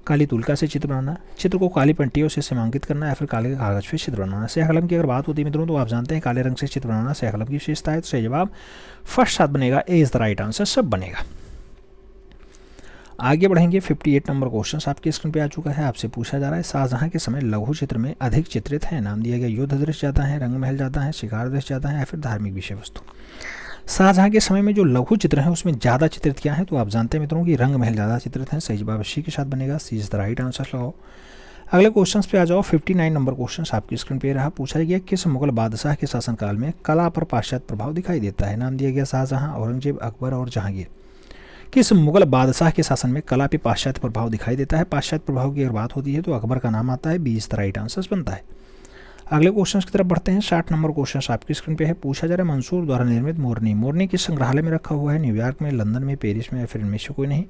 काली तुलका से चित्र बनाना, चित्र को काली पंटियों से सीमांकित करना या फिर काले कागज पे चित्र बनाना। स्याह कलम की अगर बात होती है मित्रों तो आप जानते हैं काले रंग से चित्र बनाना स्याह कलम की विशेषता है, तो सही जवाब फर्स्ट साथ बनेगा, ए इज द राइट आंसर सब बनेगा। आगे बढ़ेंगे। 58 नंबर क्वेश्चन आपके स्क्रीन पे आ चुका है। आपसे पूछा जा रहा है शाहजहां के समय लघु चित्र में अधिक चित्रित है। नाम दिया गया युद्ध दृश्य ज्यादा है, रंग महल ज्यादा है, शिकार दृश्य ज्यादा है या फिर धार्मिक विषय वस्तु। शाहजहां के समय में जो लघु चित्र है उसमें ज़्यादा चित्रित क्या है, तो आप जानते हैं मित्रों कि रंग महल ज़्यादा चित्रित है, सही जवाब सी के साथ बनेगा, सी इज द राइट आंसर लगाओ। अगले क्वेश्चन पे आ जाओ। 59 नंबर क्वेश्चन आपकी स्क्रीन पे रहा। पूछा गया किस मुगल बादशाह के शासनकाल में कला पर पाश्चात्य प्रभाव दिखाई देता है। नाम दिया गया शाहजहां, औरंगजेब, अकबर और जहांगीर। किस मुगल बादशाह के शासन में कला पे पाश्चात्य प्रभाव दिखाई देता है। पाश्चात्य प्रभाव की अगर बात होती है तो अकबर का नाम आता है, B is the right answer बनता है। अगले क्वेश्चन की तरफ बढ़ते हैं। 60 नंबर क्वेश्चन आपकी स्क्रीन पे है। पूछा जा रहा है मंसूर द्वारा निर्मित मोरनी। मोरनी किस संग्रहालय में रखा हुआ है। न्यूयॉर्क में, लंदन में, पेरिस में या फिर इनमें से कोई नहीं।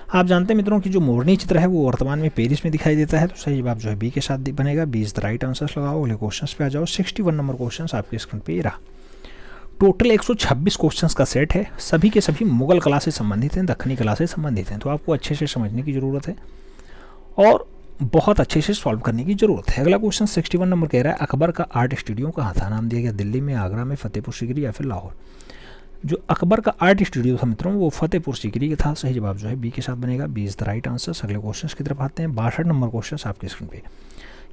आप जानते हैं मित्रों की जो मोरनी चित्र है वो वर्तमान में पेरिस में दिखाई देता है, तो सही जवाब जो है बी के साथ बनेगा, B is the right answer लगाओ। अगले क्वेश्चन पे आ जाओ। 61 नंबर क्वेश्चन आपकी स्क्रीन पे रहा। टोटल 126 क्वेश्चंस का सेट है, सभी के सभी मुगल कला से संबंधित हैं, दक्षिणी कला से संबंधित हैं, तो आपको अच्छे से समझने की ज़रूरत है और बहुत अच्छे से सॉल्व करने की ज़रूरत है। अगला क्वेश्चन 61 नंबर कह रहा है अकबर का आर्ट स्टूडियो कहाँ था। नाम दिया गया दिल्ली में, आगरा में, फतेहपुर सीकरी या फिर लाहौर। जो अकबर का आर्ट स्टूडियो था मित्रों वो फतेहपुर सीकरी का था, सही जवाब जो है बी के साथ बनेगा, B is the right answer. अगले क्वेश्चन की तरफ आते हैं। 62 नंबर क्वेश्चन आपके स्क्रीन पे।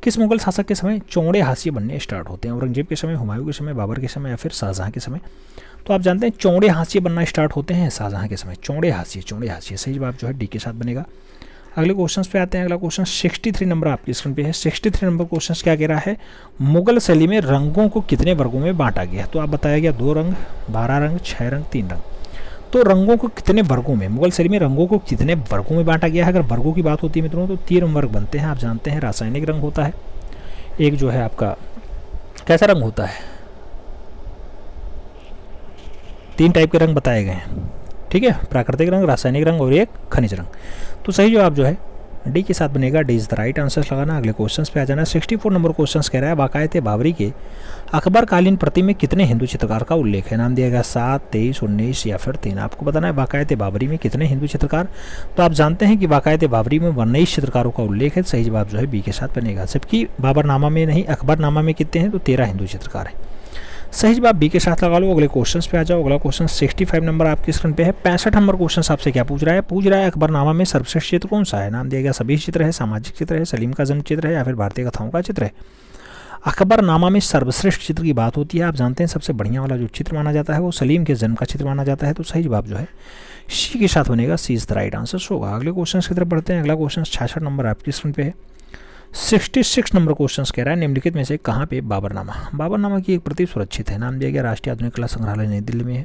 किस मुगल शासक के समय चौड़े हाशिए बनने स्टार्ट होते हैं। औरंगजेब के समय, हुमायूं के समय, बाबर के समय या फिर शाहजहां के समय। तो आप जानते हैं चौड़े हाशिए बनना स्टार्ट होते हैं शाहजहां के समय। चौड़े हाशिए सही जवाब जो है डी के साथ बनेगा। अगले क्वेश्चन पे आते हैं। अगला क्वेश्चन 63 नंबर आपकी स्क्रीन पे है। 63 नंबर क्वेश्चन क्या कह रहा है मुगल शैली में रंगों को कितने वर्गों में बांटा गया। तो आप बताया गया 2 रंग, 12 रंग, 6 रंग, 3 रंग। तो रंगों को कितने वर्गों में, मुगल शैली में रंगों को कितने वर्गों में बांटा गया है। अगर वर्गों की बात होती है मित्रों तो 3 वर्ग बनते हैं। आप जानते हैं रासायनिक रंग होता है, एक जो है आपका कैसा रंग होता है, 3 टाइप के रंग बताए गए हैं, ठीक है, प्राकृतिक रंग, रासायनिक रंग और एक खनिज रंग। तो सही जवाब जो है डी के साथ बनेगा, D is the right answer लगाना। अगले क्वेश्चन पे आ जाना। 64 नंबर क्वेश्चन कह रहा है बाकायत बाबरी के अकबरकालीन प्रति में कितने हिंदू चित्रकार का उल्लेख है। नाम दिया गया 7, 23, 19 या फिर 3। आपको बताना है बाकायत बाबरी में कितने हिंदू चित्रकार। तो आप जानते हैं कि बाकायत बाबरी में 19 चित्रकारों का उल्लेख है, सही जवाब जो है बी के साथ बनेगा। जबकि बाबरनामा में नहीं, अकबरनामा में कितने हैं, तो 13 हिंदू चित्रकार हैं, सही जवाब बी के साथ लगा लो। अगले क्वेश्चन पे आ जाओ। अगला क्वेश्चन 65 नंबर आपकी स्क्रीन पे है। 65 नंबर क्वेश्चन आपसे क्या पूछ रहा है, पूछ रहा है अकबरनामा में सर्वश्रेष्ठ चित्र कौन सा है। नाम दिया गया सभी चित्र है, सामाजिक चित्र है, सलीम का जन्म चित्र है या फिर भारतीय कथाओं का चित्र है। अकबरनामा में सर्वश्रेष्ठ चित्र की बात होती है, आप जानते हैं सबसे बढ़िया वाला जो चित्र माना जाता है वो सलीम के जन्म का चित्र माना जाता है, तो सही जवाब जो है सी के साथ बनेगा, सी इज द राइट आंसर होगा। अगले क्वेश्चन की तरफ बढ़ते हैं। अगला क्वेश्चन 66 नंबर आपकी स्क्रीन पे है। 66 नंबर क्वेश्चन कह रहा है निम्नलिखित में से कहाँ पे बाबरनामा की एक प्रति सुरक्षित है? नाम दिया गया राष्ट्रीय आधुनिक कला संग्रहालय नई दिल्ली में है,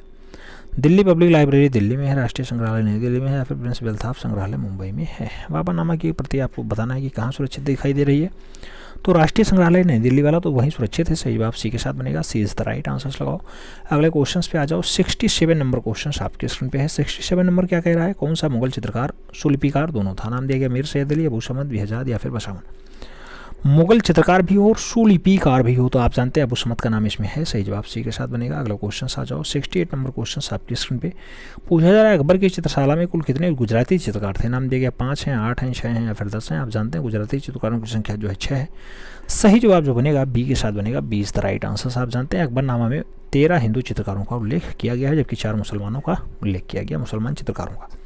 दिल्ली पब्लिक लाइब्रेरी दिल्ली में है, राष्ट्रीय संग्रहालय नई दिल्ली में है, या फिर प्रिंस बेल्थाफ संग्रहालय मुंबई में है। बाबरनामा की एक प्रति आपको बताना है कि कहाँ सुरक्षित दिखाई दे रही है। तो राष्ट्रीय संग्रहालय नई दिल्ली वाला तो वहीं सुरक्षित है, सही जवाब सी के साथ बनेगा, सी इज द राइट आंसर्स लगाओ। अगले क्वेश्चन पे आ जाओ। 67 नंबर क्वेश्चन आपके स्क्रीन पे है। 67 नंबर क्या कह रहा है? कौन सा मुगल चित्रकार सुलिपिकार दोनों था? नाम दिया गया मीर सैयद अली, अबू समद बिहजाद या फिर बसावन। मुगल चित्रकार भी हो और सुलिपिकार भी हो तो आप जानते हैं अबू समद का नाम इसमें है, सही जवाब सी के साथ बनेगा। अगला क्वेश्चन आ जाओ। 68 नंबर क्वेश्चन आपकी स्क्रीन पे पूछा जा रहा है अकबर की चित्रशाला में कुल कितने गुजराती चित्रकार थे? नाम दिया गया 5 हैं, 8 हैं, 6 हैं या फिर 10 हैं। आप जानते हैं गुजराती चित्रकारों की संख्या जो है 6 है। सही जवाब जो बनेगा बी के साथ बनेगा, B is the right answer. आप जानते हैं अकबरनामा में 13 हिंदू चित्रकारों का उल्लेख किया गया है, जबकि 4 मुसलमानों का उल्लेख किया गया, मुसलमान चित्रकारों का।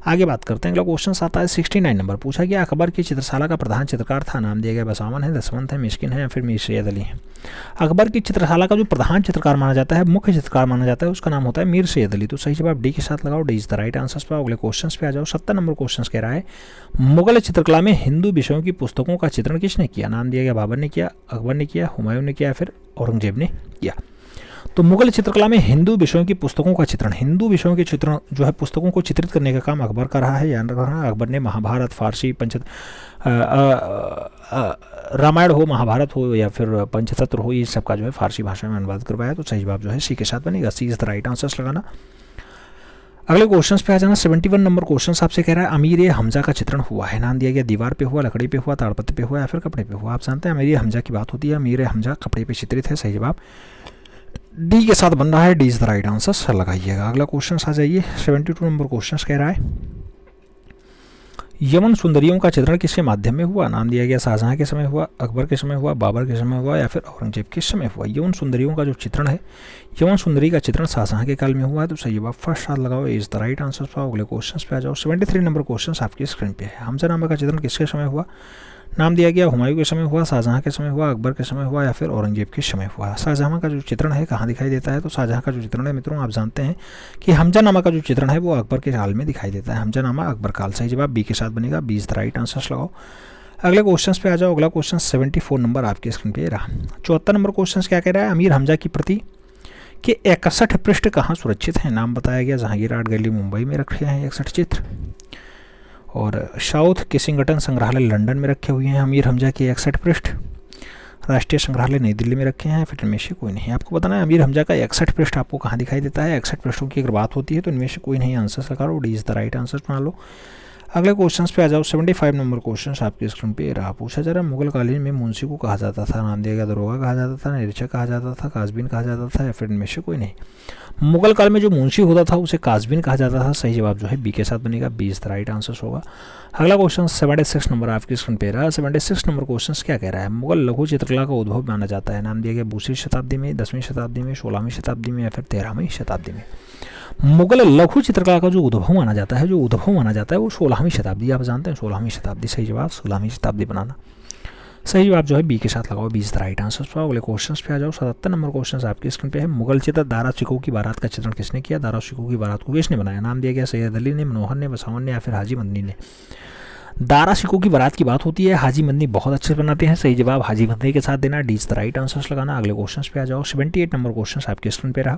आगे बात करते हैं। अगला क्वेश्चन आता है 69 नंबर। पूछा गया अकबर की चित्रशाला का प्रधान चित्रकार था? नाम दिया गया बसावन है, दसवंत है, मिस्किन है या फिर मीर सैयद अली है। अकबर की चित्रशाला का जो प्रधान चित्रकार माना जाता है, मुख्य चित्रकार माना जाता है, उसका नाम होता है मीर सैयद अली। तो सही जवाब डी के साथ लगाओ, D is the right answer पर। अगले क्वेश्चन पे आ जाओ। 70 नंबर क्वेश्चन कह रहा है मुगल चित्रकला में हिंदू विषयों की पुस्तकों का चित्रण किसने किया? नाम दिया गया बाबर ने किया, अकबर ने किया, हुमायूं ने किया या फिर औरंगजेब ने किया। तो मुगल चित्रकला में हिंदू विषयों की पुस्तकों का चित्रण, हिंदू विषयों के चित्रण जो है पुस्तकों को चित्रित करने का काम अकबर का रहा है या न रहा है? अकबर ने महाभारत, फारसी, रामायण हो, महाभारत हो या फिर पंचतंत्र हो, ये सब का जो है फारसी भाषा में अनुवाद करवाया। तो सही जवाब जो है सी के साथ बनेगा, सी इज द राइट आंसर्स लगाना। अगले क्वेश्चन पे आ जाना। 71 नंबर क्वेश्चन आपसे कह रहा है अमीर हमजा का चित्रण हुआ है? नाम दिया गया दीवार पे हुआ, लकड़ी पे हुआ, ताड़पत्र पे हुआ या फिर कपड़े पे हुआ। आप जानते हैं अमीर हमजा की बात होती है, अमीर हमजा कपड़े पे चित्रित है, सही जवाब डी के साथ बन रहा है, D is the right answer लगाइएगा। अगला क्वेश्चन आ जाइए। 72 नंबर क्वेश्चन कह रहा है यमन सुंदरियों का चित्रण किसके माध्यम में हुआ? नाम दिया गया शाहजहां के समय हुआ, अकबर के समय हुआ, बाबर के समय हुआ या फिर औरंगजेब के समय हुआ। यमन सुंदरियों का जो चित्रण है, यमन सुंदरी का चित्रण शाहजहां के काल में हुआ है। तो सही जवाब फर्स्ट साथ लगाओ, इज द राइट आंसर। अगले क्वेश्चन पे आ जाओ। 73 नंबर क्वेश्चन आपकी स्क्रीन पे है। हमजानामा का चित्रण किसके समय हुआ? नाम दिया गया हुमायूं के समय हुआ, शाहजहां के समय हुआ, अकबर के समय हुआ या फिर औरंगजेब के समय हुआ। शाहजहां का जो चित्रण है कहाँ दिखाई देता है? तो शाहजहां का जो चित्रण है मित्रों आप जानते हैं कि हमजानामा का जो चित्रण है वो अकबर के काल में दिखाई देता है, हमजानामा अकबर काल। सही जवाब बी के साथ बनेगा, B is the right answer लगाओ। अगले क्वेश्चन पे आ जाओ। अगला क्वेश्चन 74 नंबर आपके स्क्रीन पे रहा। 74 नंबर क्वेश्चन क्या कह रहा है? अमीर हमजा की प्रति के 61 पृष्ठ कहाँ सुरक्षित हैं? नाम बताया गया जहांगीर आर्ट गैलरी मुंबई में रखे हैं 61 चित्र, और साउथ किसिंगटन संग्रहालय लंदन में रखे हुए हैं अमीर हमजा के 61 पृष्ठ, राष्ट्रीय संग्रहालय नई दिल्ली में रखे हैं, फिर इनमें से कोई नहीं। आपको बताना है अमीर हमजा का 61 पृष्ठ आपको कहाँ दिखाई देता है? 61 पृष्ठों की अगर बात होती है तो इनमें से कोई नहीं, आंसर लगा, D is the right answer बना लो। अगले क्वेश्चन पे आ जाओ। 75 नंबर क्वेश्चन आपके स्क्रीन पे रहा। पूछा जा रहा है मुगल कालीन में मुंशी को कहा जाता था? नाम दिया गया दरोगा कहा जाता था, निरीक्षक कहा जाता था, काजबीन कहा जाता था या फिर इनमें से कोई नहीं। मुगल काल में जो मुंशी होता था उसे काजबीन कहा जाता था। सही जवाब जो है बी के साथ बनेगा, B is the right answer होगा। अगला क्वेश्चन 76 नंबर आपकी स्क्रीन पे रहा। 76 नंबर क्वेश्चन क्या कह रहा है? मुगल लघु चित्रकला का उद्भव माना जाता है? नाम दिया गया 20वीं शताब्दी में, 10वीं शताब्दी में, 16वीं शताब्दी में या फिर 13वीं शताब्दी में। मुगल लघु चित्रकला का जो उद्भव माना जाता है, वो 16वीं शताब्दी। आप जानते हैं 16वीं शताब्दी, सही जवाब 16वीं शताब्दी बनाना। सही जवाब जो है बी के साथ लगाओ, B is the right answer. अगले क्वेश्चन पे आ जाओ। 77 नंबर क्वेश्चन आपकी स्क्रीन पे है। मुगल चित्र दारा शिकोह की बारात का चित्रण किसने किया? दारा शिकोह की बारात को किसने बनाया? नाम दिया गया सैयद अली ने, मनोहर ने, बसावन ने या फिर हाजी मदनी ने। दारा शिकोह की बारात की बात होती है, हाजी मदनी बहुत अच्छे बनाते हैं। सही जवाब हाजी मदनी के साथ देना, D is the right answer लगाना। अगले क्वेश्चन पे आ जाओ। 78 नंबर क्वेश्चन आपके स्क्रीन पे रहा।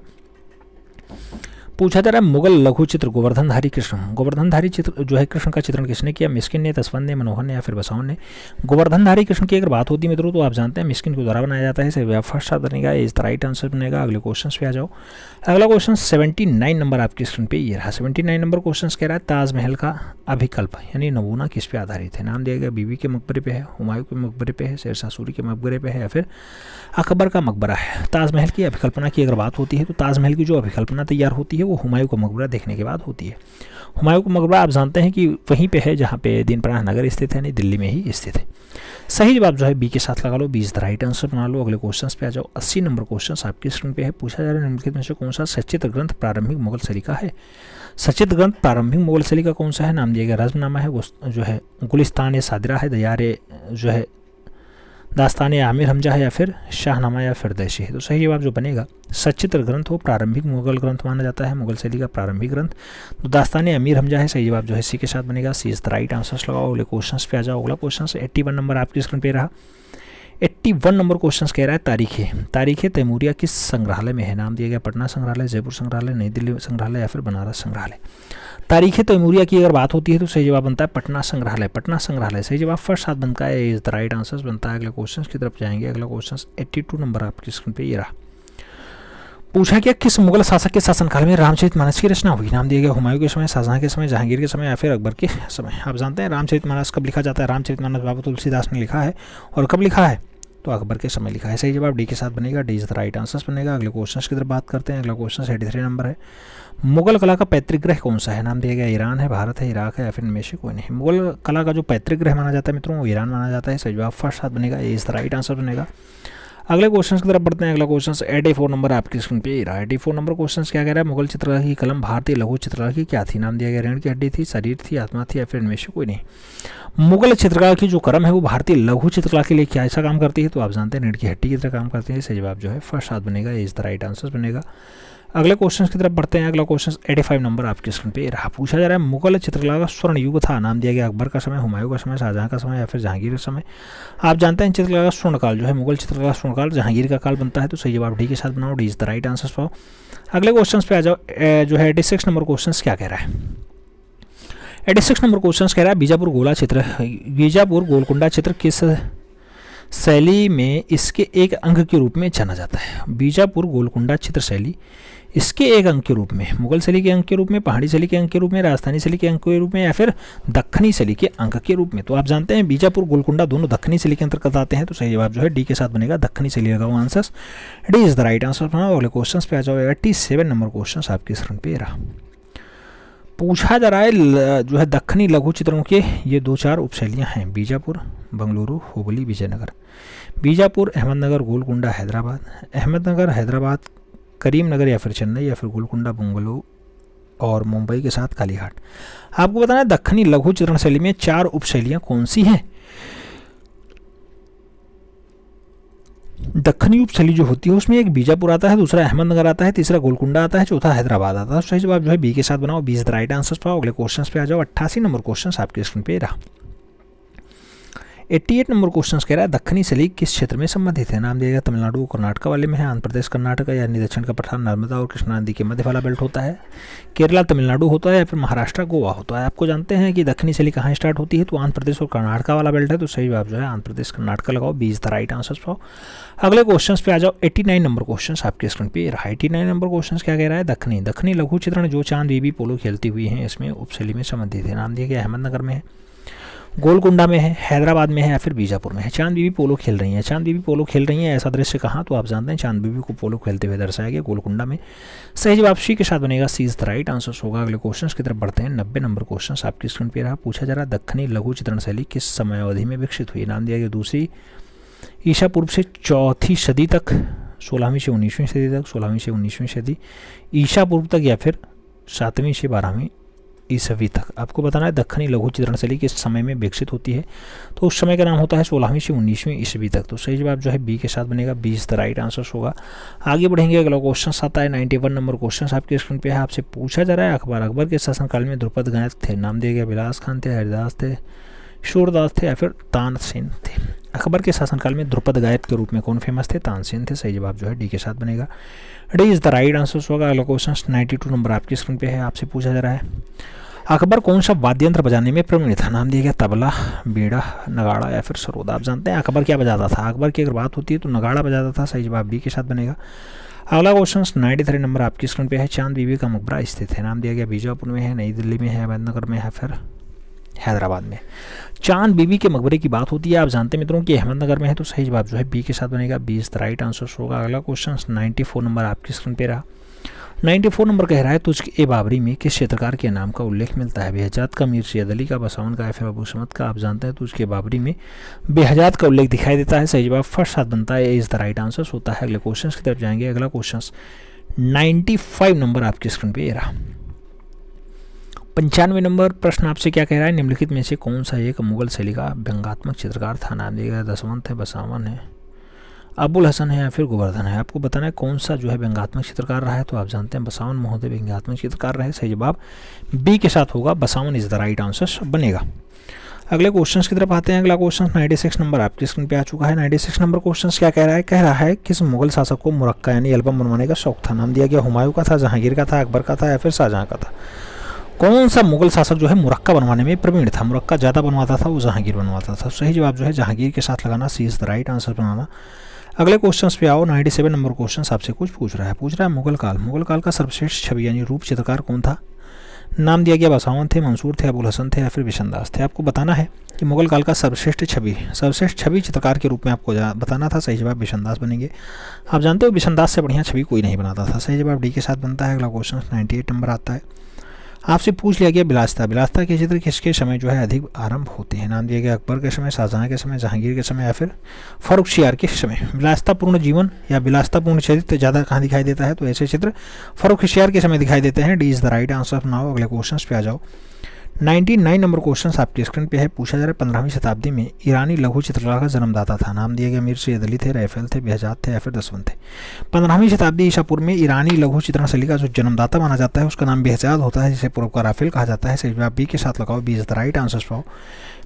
पूछा जा रहा है मुगल लघु चित्र गोवर्धनधारी चित्र जो है कृष्ण का चित्रण किसने किया? मिस्किन ने, दसवंत ने, मनोहर ने या फिर बसावन ने। गोवर्धनधारी कृष्ण की अगर बात होती है मित्रों तो आप जानते हैं मिस्किन के द्वारा बनाया जाता है। इसे फर्स्ट बनेगा, इज द राइट आंसर बनेगा। अगले क्वेश्चन पे आ जाओ। अगला क्वेश्चन 79 नंबर आपकी स्क्रीन पे ये रहा। 79 नंबर क्वेश्चन कह रहा है ताजमहल का अभिकल्प यानी नमूना किस पे आधारित है? नाम दिया गया बीबी के मकबरे पे है, हुमायूं के मकबरे पे है, शेरशाह सूरी के मकबरे पे है या फिर अकबर का मकबरा है। ताजमहल की अभिकल्पना की अगर बात होती है तो ताजमहल की जो अभिकल्पना तैयार होती है वो हुमायूं का मकबरा देखने के बाद होती है। हुमायूं का मकबरा आप जानते हैं कि वहीं पे है जहाँ पे दीनपनाह नगर स्थित है, नहीं दिल्ली में ही स्थित है। सही जवाब जो है बी के साथ लगा लो, B is the right answer बना लो। अगले क्वेश्चन पे आ जाओ। 80 नंबर क्वेश्चन आपकी स्क्रीन पे है। पूछा जा रहा है निम्नलिखित में से कौन सा सचित्र ग्रंथ प्रारंभिक मुगल शैली का है? सचित्र ग्रंथ प्रारंभिक मुगल शैली का कौन सा है? नाम दिया गया रज़्मनामा है, जो है गुलिस्तान सादिरा है, दास्तान आमिर हमजा है या फिर शाहनामा या फिरदौसी है। तो सही जवाब जो बनेगा सचित्र ग्रंथ हो, प्रारंभिक मुगल ग्रंथ माना जाता है, मुगल शैली का प्रारंभिक ग्रंथ। तो दास्तान आमिर हमजा है, सही जवाब जो है सी के साथ बनेगा। सी इज द राइट आंसर्स लगाओ। अगले क्वेश्चन पे आ जाओ। अगला क्वेश्चन 81 नंबर आपकी स्क्रीन पे रहा। 81 नंबर क्वेश्चन कह रहा है तारीखें तैमूरिया किस संग्रहालय में है? नाम दिया गया पटना संग्रहालय, जयपुर संग्रहालय, नई दिल्ली संग्रहालय या फिर बनारस संग्रहालय। तारीखें तैमूरिया की अगर बात होती है तो सही जवाब बनता है पटना संग्रहालय। पटना संग्रहालय सही जवाब फर्स्ट साथ बनता है, इज द राइट आंसर्स बनता है। अगले क्वेश्चन की तरफ जाएंगे। अगला क्वेश्चन 82 नंबर आपकी स्क्रीन पे ये रहा। पूछा गया किस मुगल शासक के शासनकाल में रामचरितमानस की रचना हुई? नाम दिया गया हुमायूं के समय, शाहजहां के समय, जहांगीर के समय या फिर अकबर के समय। आप जानते हैं रामचरितमानस कब लिखा जाता है? रामचरितमानस बाबा तुलसीदास ने लिखा है। और कब लिखा है? तो अकबर के समय लिखा है। सही जवाब डी के साथ बनेगा, D is the right answers बनेगा। अगले क्वेश्चन की तरफ बात करते हैं। अगला क्वेश्चन 83 नंबर है। मुगल कला का पैतृक ग्रह कौन सा है? नाम दिया गया ईरान है, भारत है, इराक है या फिर इनमें से कोई नहीं। मुगल कला का जो पैतृक ग्रह माना जाता है मित्रों वो ईरान माना जाता है। सही जवाब फर्स्ट साथ बनेगा, ए इज द राइट आंसर बनेगा। अगले क्वेश्चन की तरफ बढ़ते हैं। अगला क्वेश्चन 84 नंबर आपकी स्क्रीन पे रहा। 84 नंबर क्वेश्चन क्या कह रहा है? मुगल चित्रकला की कलम भारतीय लघु चित्रकला की क्या थी? नाम दिया गया रीढ़ की हड्डी थी, शरीर थी, आत्मा थी या फिर इनमें से कोई नहीं। मुगल चित्रकला की जो कलम है वो भारतीय लघु चित्रकला के लिए क्या ऐसा काम करती है? तो आप जानते हैं रीढ़ की हड्डी की तरह काम करती है। सही जवाब जो है फर्स्ट साथ बनेगा, इज द राइट आंसर बनेगा। अगले क्वेश्चन की तरफ बढ़ते हैं। अगला क्वेश्चन 85 नंबर आपकी स्क्रीन पे रहा। पूछा जा रहा है मुगल चित्रकला का स्वर्ण युग था। नाम दिया गया अकबर का समय, हुमायूं का समय, शाहजहां का समय या फिर जहांगीर का समय। आप जानते हैं चित्रकला का स्वर्णकाल जो है मुगल चित्रकला का स्वर्णकाल जहांगीर का काल बनता है। तो सही जवाब डी के साथ बनाओ, D is the right answer पाओ। अगले क्वेश्चन पे आ जाओ। जो है 86 नंबर क्वेश्चन क्या कह रहा है? 86 नंबर क्वेश्चन कह रहा है बीजापुर गोलकुंडा चित्र किस शैली में इसके एक अंग के रूप में जाना जाता है? बीजापुर गोलकुंडा चित्र शैली इसके एक अंग के रूप में, मुगल शैली के अंग के रूप में, पहाड़ी शैली के अंग के रूप में, राजस्थानी शैली के अंग के रूप में या फिर दक्षिणी शैली के अंग के रूप में। तो आप जानते हैं बीजापुर गोलकुंडा दोनों दक्षिणी शैली के अंतर्गत आते हैं। तो सही जवाब जो है डी के साथ बनेगा, दक्षिणी शैली लगाओ answer, D is the right answer. अगले क्वेश्चन पे आ जाओ। 87 नंबर क्वेश्चन आपके स्क्रीन पे रहा। पूछा जा रहा है जो है दक्षिणी लघु चित्रों के ये 2-4 उपशैलियाँ हैं। बीजापुर, बंगलुरु, हुबली, विजयनगर। बीजापुर, अहमदनगर, गोलकुंडा, हैदराबाद। अहमदनगर, हैदराबाद, करीमनगर या फिर चेन्नई या फिर गोलकुंडा, बंगलुरु और मुंबई के साथ कालीघाट। आपको बताना है दक्षिणी लघु चित्रण शैली में 4 उपशैलियाँ कौन सी हैं? दक्षिणी उपशैली जो होती है उसमें एक बीजापुर आता है, दूसरा अहमदनगर आता है, तीसरा गोलकुंडा आता है, चौथा हैदराबाद आता है। सही जवाब जो है बी के साथ बनाओ, B is the right answer पाओ। अगले क्वेश्चन पे आ जाओ। 88 नंबर क्वेश्चन आपके स्क्रीन पे रहा। 88 नंबर क्वेश्चन कह रहा है दक्षिणी शैली किस क्षेत्र में संबंधित है? नाम दिया गया तमिलनाडु, कर्नाटक वाले में है, आंध्र प्रदेश, कर्नाटक यानी दक्षिण का पठार नर्मदा और कृष्णा नदी के मध्य वाला बेल्ट होता है, केरला तमिलनाडु होता है या फिर महाराष्ट्र गोवा होता है। आपको जानते हैं कि दक्षिणी शैली कहाँ स्टार्ट होती है? तो आंध्र प्रदेश और कर्नाटक वाला बेल्ट है। तो सही जवाब जो है आंध्र प्रदेश कर्नाटक लगाओ, B is the right answer पाओ। अगले क्वेश्चन पे आ जाओ। 89 नंबर क्वेश्चन आपके स्क्रीन पे रहा। 89 नंबर क्वेश्चन क्या कह रहा है? दक्षिणी लघु चित्रण जो चांद बीबी पोलो खेलती हुई हैं इसमें उपशैली में संबंधित है। नाम दिया गया अहमदनगर में है, गोलकुंडा में है, हैदराबाद में है या फिर बीजापुर में है। चांद बीबी पोलो खेल रही हैं। चांद बीबी पोलो खेल रही हैं ऐसा दृश्य कहाँ? तो आप जानते हैं चांद बीबी को पोलो खेलते हुए दर्शाया गया गोलकुंडा में। सही जवाब सी के साथ बनेगा, सी इज द राइट आंसर होगा। अगले क्वेश्चन की तरफ बढ़ते हैं। 90 नंबर क्वेश्चन आपकी स्क्रीन पे रहा। पूछा जा रहा दक्षिणी लघु चित्रण शैली किस समय अवधि में विकसित हुई? नाम दिया गया दूसरी ईसा पूर्व से चौथी सदी तक, 16वीं से 19वीं सदी तक, 16वीं से 19वीं सदी ईसा पूर्व तक या फिर 7वीं से 12वीं ईसवी तक। आपको बताना है दक्षिणी लघु चित्रण शैली किस समय में विकसित होती है? तो उस समय का नाम होता है 16वीं से 19वीं ईसवी तक। तो सही जवाब जो है बी के साथ बनेगा, B is the right answer होगा। आगे बढ़ेंगे। अगला क्वेश्चन आता है 91 नंबर क्वेश्चन आपके स्क्रीन पे है। आपसे पूछा जा रहा है अकबर के शासनकाल में ध्रुपद गायक थे। नाम दिया गया बिलास खान थे, हरिदास थे, सूरदास थे या फिर तानसेन थे। अकबर के शासनकाल में ध्रुपद गायक के रूप में कौन फेमस थे? तानसेन थे। सही जवाब जो है डी के साथ बनेगा, D is the right answer होगा। अगला क्वेश्चन 92 नंबर आपकी स्क्रीन पे है। आपसे पूछा जा रहा है अकबर कौन सा वाद्य यंत्र बजाने में प्रवीण था? नाम दिया गया तबला, बीड़ा, नगाड़ा या फिर सरोद। आप जानते हैं अकबर क्या बजाता था? अकबर की अगर बात होती है तो नगाड़ा बजाता था। सही जवाब बी के साथ बनेगा। अगला क्वेश्चन 93 नंबर आपकी स्क्रीन पे है। चांद बीबी का मकबरा स्थित है। नाम दिया गया बीजापुर में है, नई दिल्ली में है, अहमदनगर में है, फिर हैदराबाद में। चांद बीबी के मकबरे की बात होती है आप जानते हैं मित्रों कि अहमदनगर में है। तो सही जवाब जो है बी के साथ बनेगा, B is the right answer होगा। अगला क्वेश्चन 94 नंबर आपकी स्क्रीन पे रहा। 94 नंबर कह रहा है तुझके बाबरी में किस चित्रकार के नाम का उल्लेख मिलता है? बेहजाद का, मीर सैयद अली का, बसावन का या फिर अबू समद का। आप जानते हैं तुझके बाबरी में बेहजाद का उल्लेख दिखाई देता है। सही जवाब फर्स्ट साथ बनता है, इज द राइट आंसर होता है। अगले क्वेश्चन की तरफ जाएंगे। अगला क्वेश्चन 95 नंबर आपकी स्क्रीन पे रहा। 95 नंबर प्रश्न आपसे क्या कह रहा है, निम्नलिखित में से कौन सा एक मुगल शैली का व्यंग्यात्मक चित्रकार था। नाम दिया गया दशवंत है, बसावन है, अबुल हसन है या फिर गोवर्धन है। आपको बताना है कौन सा जो है व्यंग्यात्मक चित्रकार रहा है, तो आप जानते हैं बसावन महोदय व्यंग्यात्मक चित्रकार रहे। सही जवाब बी के साथ होगा, Basawan is the right answer बनेगा। अगले क्वेश्चंस की तरफ आते हैं। अगला क्वेश्चन 96 नंबर आपकी स्क्रीन पे आ चुका है। 96 नंबर क्वेश्चन क्या कह रहा है किस मुगल शासक को मुरक्का यानी एल्बम बनवाने का शौक था। नाम दिया गया हुमायूं का था, जहांगीर का था, अकबर का था या फिर शाहजहां का था। कौन सा मुगल शासक जो है मुरक्का बनवाने में प्रवीण था, मुरक्का ज़्यादा बनवाता था, वो जहांगीर बनवाता था। सही जवाब जो है जहांगीर के साथ लगाना, सी इज द राइट आंसर बनाना। अगले क्वेश्चंस पे आओ। 97 नंबर क्वेश्चन आपसे कुछ पूछ रहा है मुगल काल का सर्वश्रेष्ठ छवि यानी रूप चित्रकार कौन था। नाम दिया गया बसावन थे, मंसूर थे, अबुल हसन थे या फिर बिशनदास थे। आपको बताना है कि मुगल काल का सर्वश्रेष्ठ छवि चित्रकार के रूप में आपको बताना था। सही जवाब बिशनदास बनेंगे। आप जानते हो बिशनदास से बढ़िया छवि कोई नहीं बनाता था। सही जवाब डी के साथ बनता है। अगला क्वेश्चन 98 नंबर आता है। आपसे पूछ लिया गया बिलासता के चित्र किसके समय जो है अधिक आरंभ होते हैं। नाम दिया गया अकबर के समय, शाहजहां के समय, जहांगीर के समय या फिर फर्रुखशियार के समय। विलासतापूर्ण जीवन या विलासतापूर्ण चरित्र ज़्यादा कहाँ दिखाई देता है, तो ऐसे चित्र फर्रुखशियार के समय दिखाई देते हैं। D is the right answer बनाओ। अगले क्वेश्चन पे आ जाओ। 99 नंबर क्वेश्चन आपकी स्क्रीन पे है। पूछा जा रहा है 15वीं शताब्दी में ईरानी लघु चित्रकला का जन्मदाता था। नाम दिया गया मीर सैयद अली थे, राफेल थे, बेहजाद थे या फिर दसवंत थे। 15वीं शताब्दी ईसा पूर्व में ईरानी लघु चित्रण शैली का जो जन्मदाता माना जाता है उसका नाम बेहजाद होता है, जिसे पूर्व का राफेल कहा जाता है। सही जवाब बी के साथ लगाओ, B is the right answer पाओ।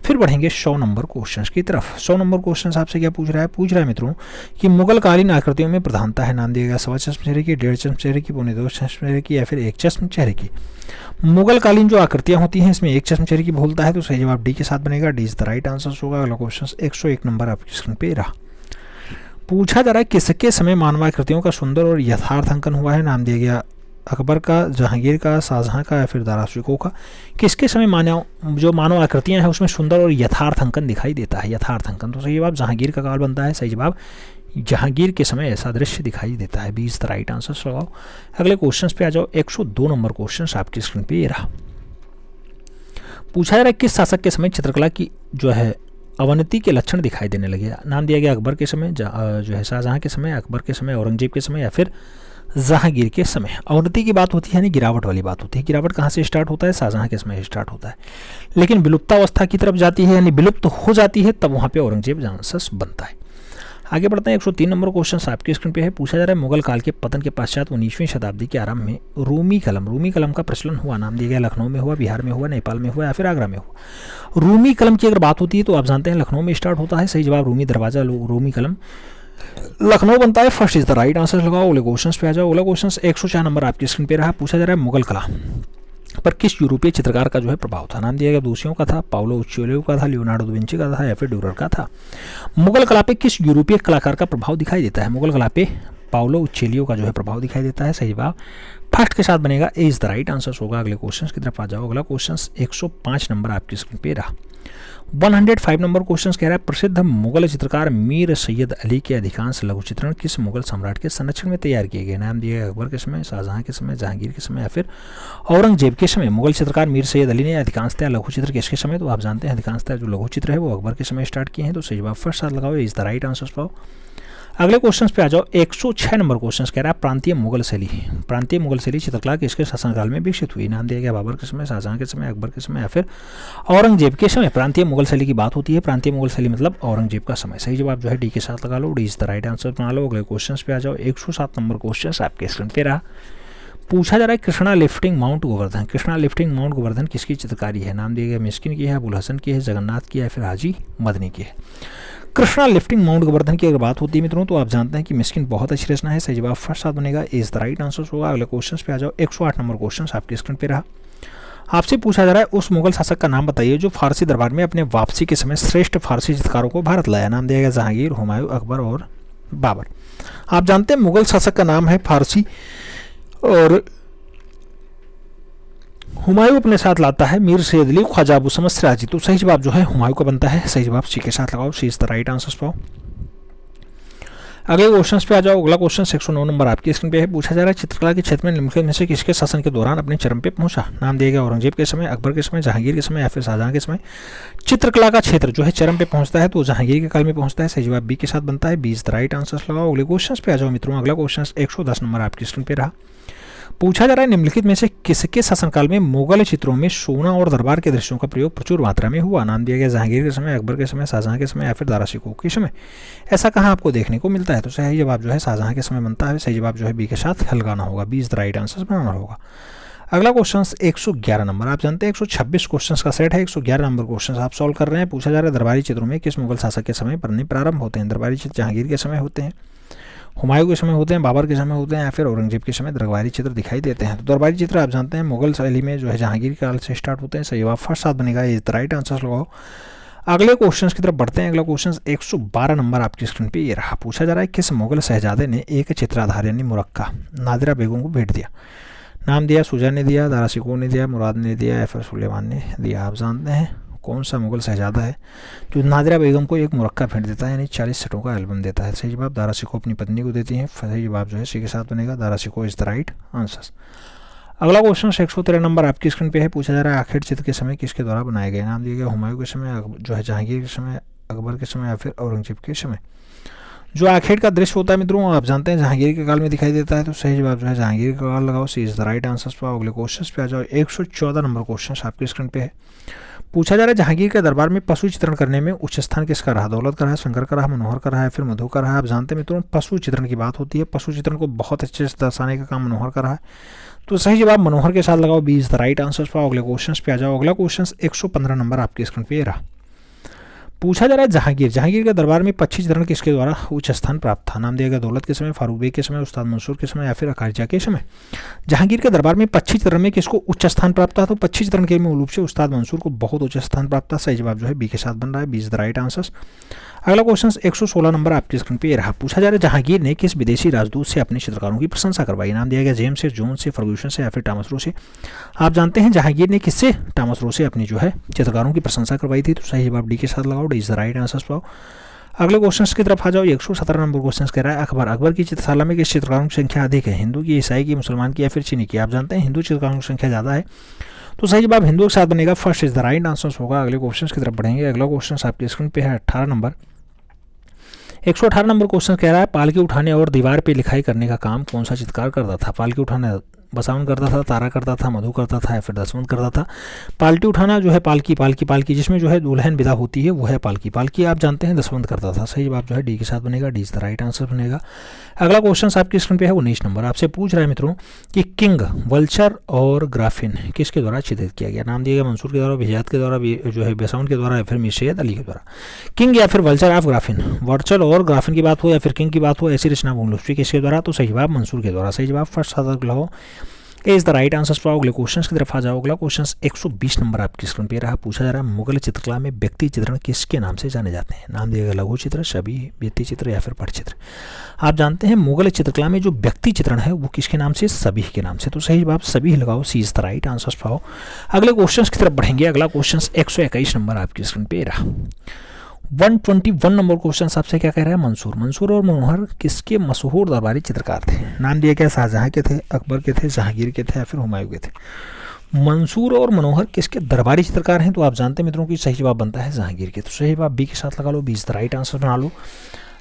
फिर बढ़ेंगे 100 नंबर क्वेश्चन की तरफ। 100 नंबर क्वेश्चन आपसे क्या पूछ रहा है मित्रों कि मुगल कालीन आकृतियों में प्रधानता है। नाम दिया गया सवा चश्म चेहरे की, 1.5 चश्म चेहरे की, 2.25 चश्म चेहरे की या फिर 1 चश्म चेहरे की। मुगल कालीन जो आकृतियां होती हैं इसमें 1 चश्म चेहरे की बोलता है, तो सही जवाब डी के साथ बनेगा, D is the right answer होगा। अगला क्वेश्चन 101 नंबर आपकी स्क्रीन पे रहा। पूछा जा रहा है किसके समय मानवाकृतियों का सुंदर और यथार्थ अंकन हुआ है। नाम दिया गया अकबर का, जहांगीर का, शाहजहां का या फिर दारा शिकोह का। किसके समय मानव आकृतियां हैं उसमें सुंदर और यथार्थ अंकन दिखाई देता है, यथार्थ अंकन। तो सही जवाब जहांगीर का काल बनता है। सही जवाब जहांगीर के समय ऐसा दृश्य दिखाई देता है, 20 द राइट आंसर लगाओ। अगले क्वेश्चन पे आ जाओ। 102 नंबर क्वेश्चन आपकी स्क्रीन पे ये रहा। पूछा जा रहा है किस शासक के समय चित्रकला की जो है अवनति के लक्षण दिखाई देने लगे। नाम दिया गया अकबर के समय, जो है शाहजहां के समय, अकबर के समय, औरंगजेब के समय या फिर जहांगीर के समय। अवनति की बात होती है यानी गिरावट वाली बात होती है। गिरावट कहाँ से स्टार्ट होता है, शाहजहां के समय स्टार्ट होता है, लेकिन विलुप्तावस्था की तरफ जाती है यानी विलुप्त हो जाती है, तब वहाँ पे औरंगजेब आंसर बनता है। आगे बढ़ते हैं। 103 नंबर क्वेश्चन आपकी स्क्रीन पे है। पूछा जा रहा है मुगल काल के पतन के पश्चात 19वीं शताब्दी के आरंभ में रूमी कलम का प्रचलन हुआ। नाम दिया गया लखनऊ में हुआ, बिहार में हुआ, नेपाल में हुआ या फिर आगरा में हुआ। रूमी कलम की अगर बात होती है तो आप जानते हैं लखनऊ में स्टार्ट होता है। सही जवाब रूमी दरवाजा, रूमी कलम लखनऊ बनता है। First is the right answer लगाओ। अगले क्वेश्चन पे आ जाओ। अगला क्वेश्चन 104 नंबर आपकी स्क्रीन पे रहा। पूछा जा रहा है मुगल कला पर किस यूरोपीय चित्रकार का जो है प्रभाव था। नाम दिया गया दूसियों का था, पाउलो उच्चेलियो का था, लियोनार्डो दा विंची का था या फिर ड्यूरर का था। मुगल कला पे किस यूरोपीय कलाकार का प्रभाव दिखाई देता है। मुगल कला पे पाउलो उच्चेलियो का जो है प्रभाव दिखाई देता है। सही जवाब फर्स्ट के साथ बनेगा, ए इज द राइट आंसर होगा। अगले क्वेश्चन की तरफ आ जाओ। अगला क्वेश्चन 105 नंबर आपकी स्क्रीन पे रहा। 105 नंबर क्वेश्चन कह रहा है प्रसिद्ध मुगल चित्रकार मीर सैयद अली के अधिकांश लघु चित्रण किस मुगल सम्राट के संरक्षण में तैयार किए गए। नाम दिया अकबर के समय, शाहजहां के समय, जहांगीर के समय या फिर औरंगजेब के समय। मुगल चित्रकार मीर सैयद अली ने अधिकांशतः लघु चित्र किसके समय, तो आप जानते हैं अधिकांशतः जो लघु चित्र है वो अकबर के समय स्टार्ट किए हैं। तो सही जवाब फर्स्ट साथ लगाओ, इज द राइट आंसर पाओ। अगले क्वेश्चन पे आ जाओ। 106 नंबर क्वेश्चन कह रहा है प्रांतीय मुगल शैली चित्रकला किसके शासनकाल में विकसित हुई। नाम दिया गया बाबर के समय, शाहजहां के समय, अकबर के समय या फिर औरंगजेब के समय। प्रांतीय मुगल शैली की बात होती है, प्रांतीय मुगल शैली मतलब औरंगजेब का समय। सही जवाब जो है डी के साथ लगा लो, D is the right answer बना लो। अगले क्वेश्चन पे आ जाओ। 107 नंबर क्वेश्चन आपके स्क्रीन पे रहा। पूछा जा रहा है कृष्णा लिफ्टिंग माउंट गोवर्धन किसकी चित्रकारी है। नाम दिया गया मिस्किन की है, अबुल हसन की है, जगन्नाथ की है या फिर हाजी मदनी की है। कृष्णा लिफ्टिंग माउंट गोवर्धन की अगर बात होती है मित्रों तो आप जानते हैं कि मिस्किन बहुत अच्छी रचना है। सही जवाब फर्स्ट साथ बनेगा, इज द राइट आंसर होगा। अगले क्वेश्चन पे आ जाओ। 108 नंबर क्वेश्चन आपके स्क्रीन पे रहा। आपसे पूछा जा रहा है उस मुगल शासक का नाम बताइए जो फारसी दरबार में अपने वापसी के समय श्रेष्ठ फारसी चित्रकारों को भारत लाया। नाम दिया गया जहांगीर, हुमायूं, अकबर और बाबर। आप जानते हैं मुगल शासक का नाम है फारसी और हुमायूं अपने साथ लाता है मीर सैयद अली, ख्वाजा अबू समद सिराजी। तो सही जवाब जो है हुमायूं का बनता है। सही जवाब सी के साथ लगाओ, सी इज द राइट आंसर पाओ। अगले क्वेश्चन पे आ जाओ। अगला क्वेश्चन 109 नंबर आपकी स्क्रीन पे है। पूछा जा रहा है चित्रकला के क्षेत्र में निम्नलिखित में से किसके शासन के दौरान अपने चरम पे पहुंचा। नाम दिया गया औरंगजेब के समय, अकबर के समय, जहांगीर के समय या फिर शाहजहां के समय। चित्रकला का क्षेत्र जो है चरम पे पहुंचता है तो जहांगीर के काल में पहुंचता है। सही जवाब बी के साथ बनता है, B is the right answer लगाओ। अगले क्वेश्चन पे आ जाओ मित्रों। अगला क्वेश्चन 110 नंबर आपकी स्क्रीन पे रहा। पूछा जा रहा है निम्नलिखित में से किसके शासनकाल में मुगल चित्रों में सोना और दरबार के दृश्यों का प्रयोग प्रचुर मात्रा में हुआ। नाम दिया गया जहांगीर के समय, अकबर के समय, शाहजहां के समय या फिर दारा शिकोह के समय। ऐसा कहाँ आपको देखने को मिलता है? तो सही जवाब जो है शाहजहां के समय बनता है। सही जवाब जो है बी के साथ लगाना होगा, B is the right answer बनाना होगा। अगला क्वेश्चन 111 नंबर। आप जानते हैं 126 क्वेश्चन का सेट है, 111 नंबर क्वेश्चन आप सॉल्व कर रहे हैं। पूछा जा रहा है दरबारी चित्रों में किस मुगल शासक के समय बनने प्रारंभ होते हैं। दरबारी चित्र जहांगीर के समय होते हैं, हुमायूं के समय होते हैं, बाबर के समय होते हैं या फिर औरंगजेब के समय दरबारी चित्र दिखाई देते हैं। तो दरबारी चित्र आप जानते हैं मुगल शैली में जो है जहांगीर काल से स्टार्ट होते हैं। सही जवाब फर्स्ट साथ बनेगा, इज द राइट आंसर लगाओ। अगले क्वेश्चन की तरफ बढ़ते हैं। अगला क्वेश्चन 112 नंबर आपकी स्क्रीन पे ये रहा। पूछा जा रहा है किस मुगल शहजादे ने एक चित्राधार यानी मुरक्का नादिरा बेगम को भेंट दिया। नाम दिया, शुजा ने दिया, दारा शिकोह ने दिया, मुराद ने दिया या फिर सुलेमान ने दिया। आप जानते हैं कौन सा मुगल शहजादा है जो नादिरा बेगम को एक मुरक्का भेंट देता है यानी 40 सेटों का एल्बम देता है। सही जवाब दारा शिकोह अपनी पत्नी को देती है। सही जवाब जो है सी के साथ बनेगा, Dara Shikoh is the right answer. अगला क्वेश्चन 113 नंबर आपकी स्क्रीन पे है। पूछा जा रहा है आखेट चित्र के समय किसके द्वारा बनाए गए। नाम दिया गया हुमायूं के समय, जो है जहांगीर के समय, अकबर के समय या फिर औरंगजेब के समय। जो आखेट का दृश्य होता है मित्रों आप जानते हैं जहांगीर के काल में दिखाई देता है। तो सही जवाब जो है जहांगीर का काल लगाओ, सी इज द राइट आंसर। पर अगले क्वेश्चन पे आ जाओ। 114 नंबर क्वेश्चन आपकी स्क्रीन पे है। पूछा जा रहा है जहांगीर के दरबार में पशु चित्रण करने में उच्च स्थान किसका रहा। दौलत का रहा, शंकर का रहा, मनोहर का रहा है फिर मधु का रहा। आप जानते हैं मित्रों पशु चित्रण की बात होती है, पशु चित्रण को बहुत अच्छे से दर्शाने का काम मनोहर का रहा है। तो सही जवाब मनोहर के साथ लगाओ, B is the right answer. पर अगले क्वेश्चन पे आ जाओ। अगला क्वेश्चन 115 नंबर आपकी स्क्रीन पे रहा। पूछा जा रहा है जहांगीर के दरबार में पक्षी चित्रण किसके द्वारा उच्च स्थान प्राप्त था। नाम दिया गया दौलत के समय, फारूक बेग के समय, उस्ताद मंसूर के समय या फिर अकारिजा के समय। जहांगीर के दरबार में पक्षी चित्रण में किसको उच्च स्थान प्राप्त था। तो पक्षी चित्रण के मूल रूप से उस्ताद मंसूर को बहुत उच्च स्थान प्राप्त था। सही जवाब जो है बी के साथ बन रहा है, B is the right answer. अगला क्वेश्चन 116 नंबर आपकी स्क्रीन पे रहा। पूछा जा रहा है जहांगीर ने किस विदेशी राजदूत से अपने चित्रकारों की प्रशंसा करवाई। नाम दिया गया जेम्स से, जोन से, फर्गूसन से या फिर टॉमस रो से। आप जानते हैं जहांगीर ने किससे, टॉमस रो से अपनी जो है चित्रकारों की प्रशंसा करवाई थी। तो सही जवाब डी के साथ लगाओ, D is the right answer पाओ। अगले क्वेश्चन की तरफ आ जाओ। 117 नंबर क्वेश्चन कह रहा है अकबर की चित्रशाला में किस चित्रकारों की संख्या अधिक है। हिंदू की, ईसाई की, मुसलमान की या फिर चीनी की। आप जानते हैं हिंदू चित्रकारों की संख्या ज़्यादा है। तो सही जवाब हिंदू के साथ बनेगा, first is the right answer होगा। अगले क्वेश्चन की तरफ बढ़ेंगे। अगला क्वेश्चन आपकी स्क्रीन पे है 18 नंबर। 118 नंबर क्वेश्चन कह रहा है पालकी उठाने और दीवार पे लिखाई करने का काम कौन सा चित्रकार करता था। पालकी उठाना बसावन करता था, तारा करता था, मधु करता था या फिर दसवंत करता था। पालकी उठाना जो है पालकी जिसमें जो है दुल्हन विदा होती है वो है पालकी आप जानते हैं दसवंत करता था। सही जवाब जो है डी के साथ बनेगा, D is the right answer बनेगा। अगला क्वेश्चन आपकी स्क्रीन पे है 19 नंबर। आपसे पूछ रहा है मित्रों कि किंग, वल्चर और ग्राफिन किसके द्वारा चित्रित किया गया। नाम दिया गया मंसूर के द्वारा, बिजात के द्वारा, जो है बेसाउन के द्वारा या फिर मीर सैयद अली के द्वारा। किंग या फिर वल्चर ऑफ ग्राफिन, वर्चल और ग्राफिन की बात हो या फिर किंग की बात हो, ऐसी रचना भूलुष्टी किसके द्वारा। तो सही जवाब मंसूर के द्वारा। सही जवाब फर्स्ट सादर लो, इज द राइट आंसर। पाओ अगले क्वेश्चन की तरफ आ जाओ। अगला क्वेश्चन 120 नंबर आपकी स्क्रीन पे रहा। पूछा जा रहा है मुगल चित्रकला में व्यक्ति चित्रण किसके नाम से जाने जाते हैं। नाम दिया गया लघु चित्र, छवि, भित्ति चित्र या फिर पटचित्र। आप जानते हैं मुगल चित्रकला में जो व्यक्ति चित्रण है वो किसके नाम से, सभी के नाम से। तो सही जवाब सभी लगाओ, सी इज द राइट आंसर। पाओ अगले क्वेश्चन की तरफ बढ़ेंगे। अगला क्वेश्चन 121 नंबर आपकी स्क्रीन पे रहा। 121 नंबर क्वेश्चन आपसे क्या कह रहा है, मंसूर और मनोहर किसके मशहूर दरबारी चित्रकार थे। नाम दिया गया शाहजहां के थे, अकबर के थे, जहांगीर के थे या फिर हुमायूं के थे। मंसूर और मनोहर किसके दरबारी चित्रकार हैं। तो आप जानते हैं मित्रों की सही जवाब बनता है जहांगीर के। तो सही जवाब बी के साथ लगा लो, B is the right answer बना लो।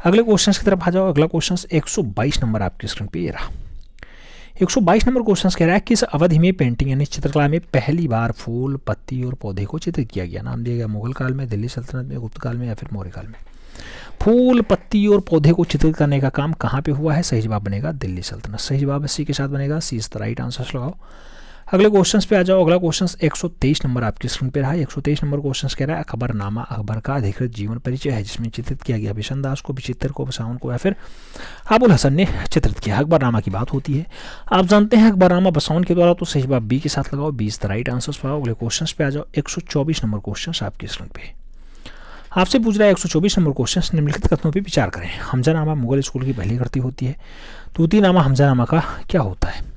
अगले क्वेश्चन की तरफ आ जाओ। अगला क्वेश्चन 122 नंबर आपकी स्क्रीन पे ये रहा। 122 नंबर क्वेश्चन कह रहा है किस अवधि में पेंटिंग यानी चित्रकला में पहली बार फूल, पत्ती और पौधे को चित्रित किया गया। नाम दिया गया मुगल काल में, दिल्ली सल्तनत में, गुप्त काल में या फिर मौर्य काल में। फूल, पत्ती और पौधे को चित्रित करने का काम कहाँ पे हुआ है। सही जवाब बनेगा दिल्ली सल्तनत। सही जवाब सी के साथ बनेगा, सी इज द राइट आंसर लगाओ। अगले क्वेश्चन पे आ जाओ। अगला क्वेश्चन 123 नंबर आपकी स्क्रीन पे रहा है। 123 नंबर क्वेश्चन कह रहा है अकबरनामा अकबर का अधिकृत जीवन परिचय है जिसमें चित्रित किया गया बिशन दास को, बिचित्र को, बसावन को या फिर अबुल हसन ने चित्रित किया। अकबरनामा की बात होती है। आप जानते हैं अकबरनामा बसावन के द्वारा। तो सही जवाब बी के साथ लगाओ, B is the right answer पाओ। अगले क्वेश्चन पे आ जाओ। 124 नंबर क्वेश्चन आपकी स्क्रीन पे आपसे पूछ रहा है 124 नंबर क्वेश्चन निम्नलिखित कथनों पर विचार करें। हमजानामा मुगल स्कूल की पहली कृति होती है। तूतीनामा हमजानामा का क्या होता है।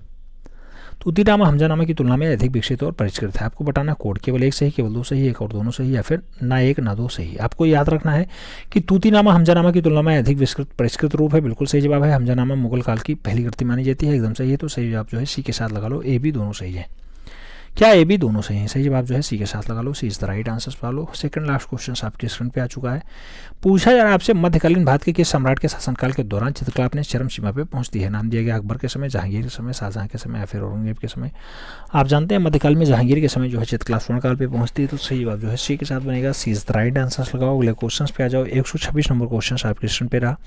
तूतीनामा हमजानामा की तुलना में अधिक विकसित और परिष्कृत है। आपको बताना कोड केवल एक सही, केवल दो सही, एक और दोनों सही या फिर ना एक ना दो सही। आपको याद रखना है कि तूतीनामा हमजानामा की तुलना में अधिक विस्तृत परिष्कृत रूप है। बिल्कुल सही जवाब है। हमजानामा मुगल काल की पहली कृति मानी जाती है, एकदम सही है। तो सही जवाब जो है सी के साथ लगा लो, ए भी दोनों सही है। क्या ए बी दोनों सही हैं? सही जवाब जो है सी के साथ लगा लो, C is the right answer फॉलो। सेकंड लास्ट क्वेश्चन आपके स्क्रीन पे आ चुका है। पूछा जा रहा है आपसे, मध्यकालीन भारत के किस सम्राट के शासनकाल के दौरान चित्रकला अपने चरम सीमा पे पहुंचती है? नाम दिया गया अकबर के समय, जहांगीर के समय, शाहजहां के समय या फिर औरंगजेब के समय। आप जानते हैं मध्यकाल में जहांगीर के समय जो है चित्रकला स्वर्णकाल पे पहुंचती है, तो सही जवाब जो है सी के साथ बनेगा, सी इज द राइट आंसर लगाओ। अगले क्वेश्चन पे आ जाओ। 126 नंबर क्वेश्चन आपके स्क्रीन पे रहा।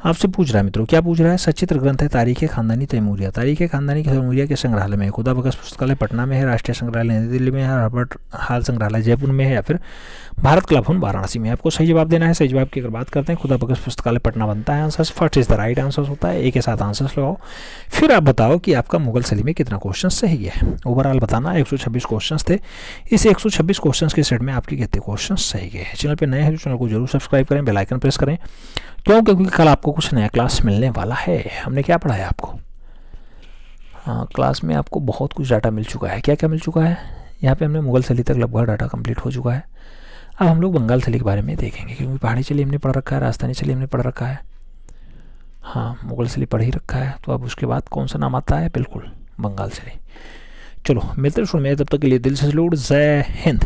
आपसे पूछ रहा है मित्रों, क्या पूछ रहा है? सचित्र ग्रंथ है तारीख खानदानी तैमूरिया। तारीख खानदानी तैमूरिया के संग्रहालय में खुदा बख्श पुस्तकालय पटना में है, राष्ट्रीय संग्रहालय नई दिल्ली में है, रॉबर्ट हाल संग्रहालय जयपुर में है या फिर भारत कला भवन वाराणसी में? आपको सही जवाब देना है। सही जवाब की अगर बात करते हैं, खुदा बख्श पुस्तकालय पटना बनता है answer. First is the right answer होता है। ए के साथ आंसर लगाओ। फिर आप बताओ कि आपका मुगल सली में कितना क्वेश्चन सही है। ओवरऑल बताना 126 क्वेश्चन थे। इस 126 क्वेश्चन के सेट में आपके कितने क्वेश्चन सही गए? चैनल पर नए हैं तो चैनल को जरूर सब्सक्राइब करें, बेल आइकन प्रेस करें। क्यों? क्योंकि कल आपको कुछ नया क्लास मिलने वाला है। हमने क्या पढ़ाया आपको? हाँ, क्लास में आपको बहुत कुछ डाटा मिल चुका है। क्या क्या मिल चुका है? यहाँ पे हमने मुगल सली तक लगभग डाटा कंप्लीट हो चुका है। अब हम लोग बंगाल सली के बारे में देखेंगे, क्योंकि पहाड़ी चली हमने पढ़ रखा है, राजस्थानी चली हमने पढ़ रखा है, हाँ मुगल सली पढ़ ही रखा है। तो अब उसके बाद कौन सा नाम आता है? बिल्कुल बंगाल सली। चलो मिलते हैं, सुन में, तब तक के लिए दिल से सैल्यूट। जय हिंद।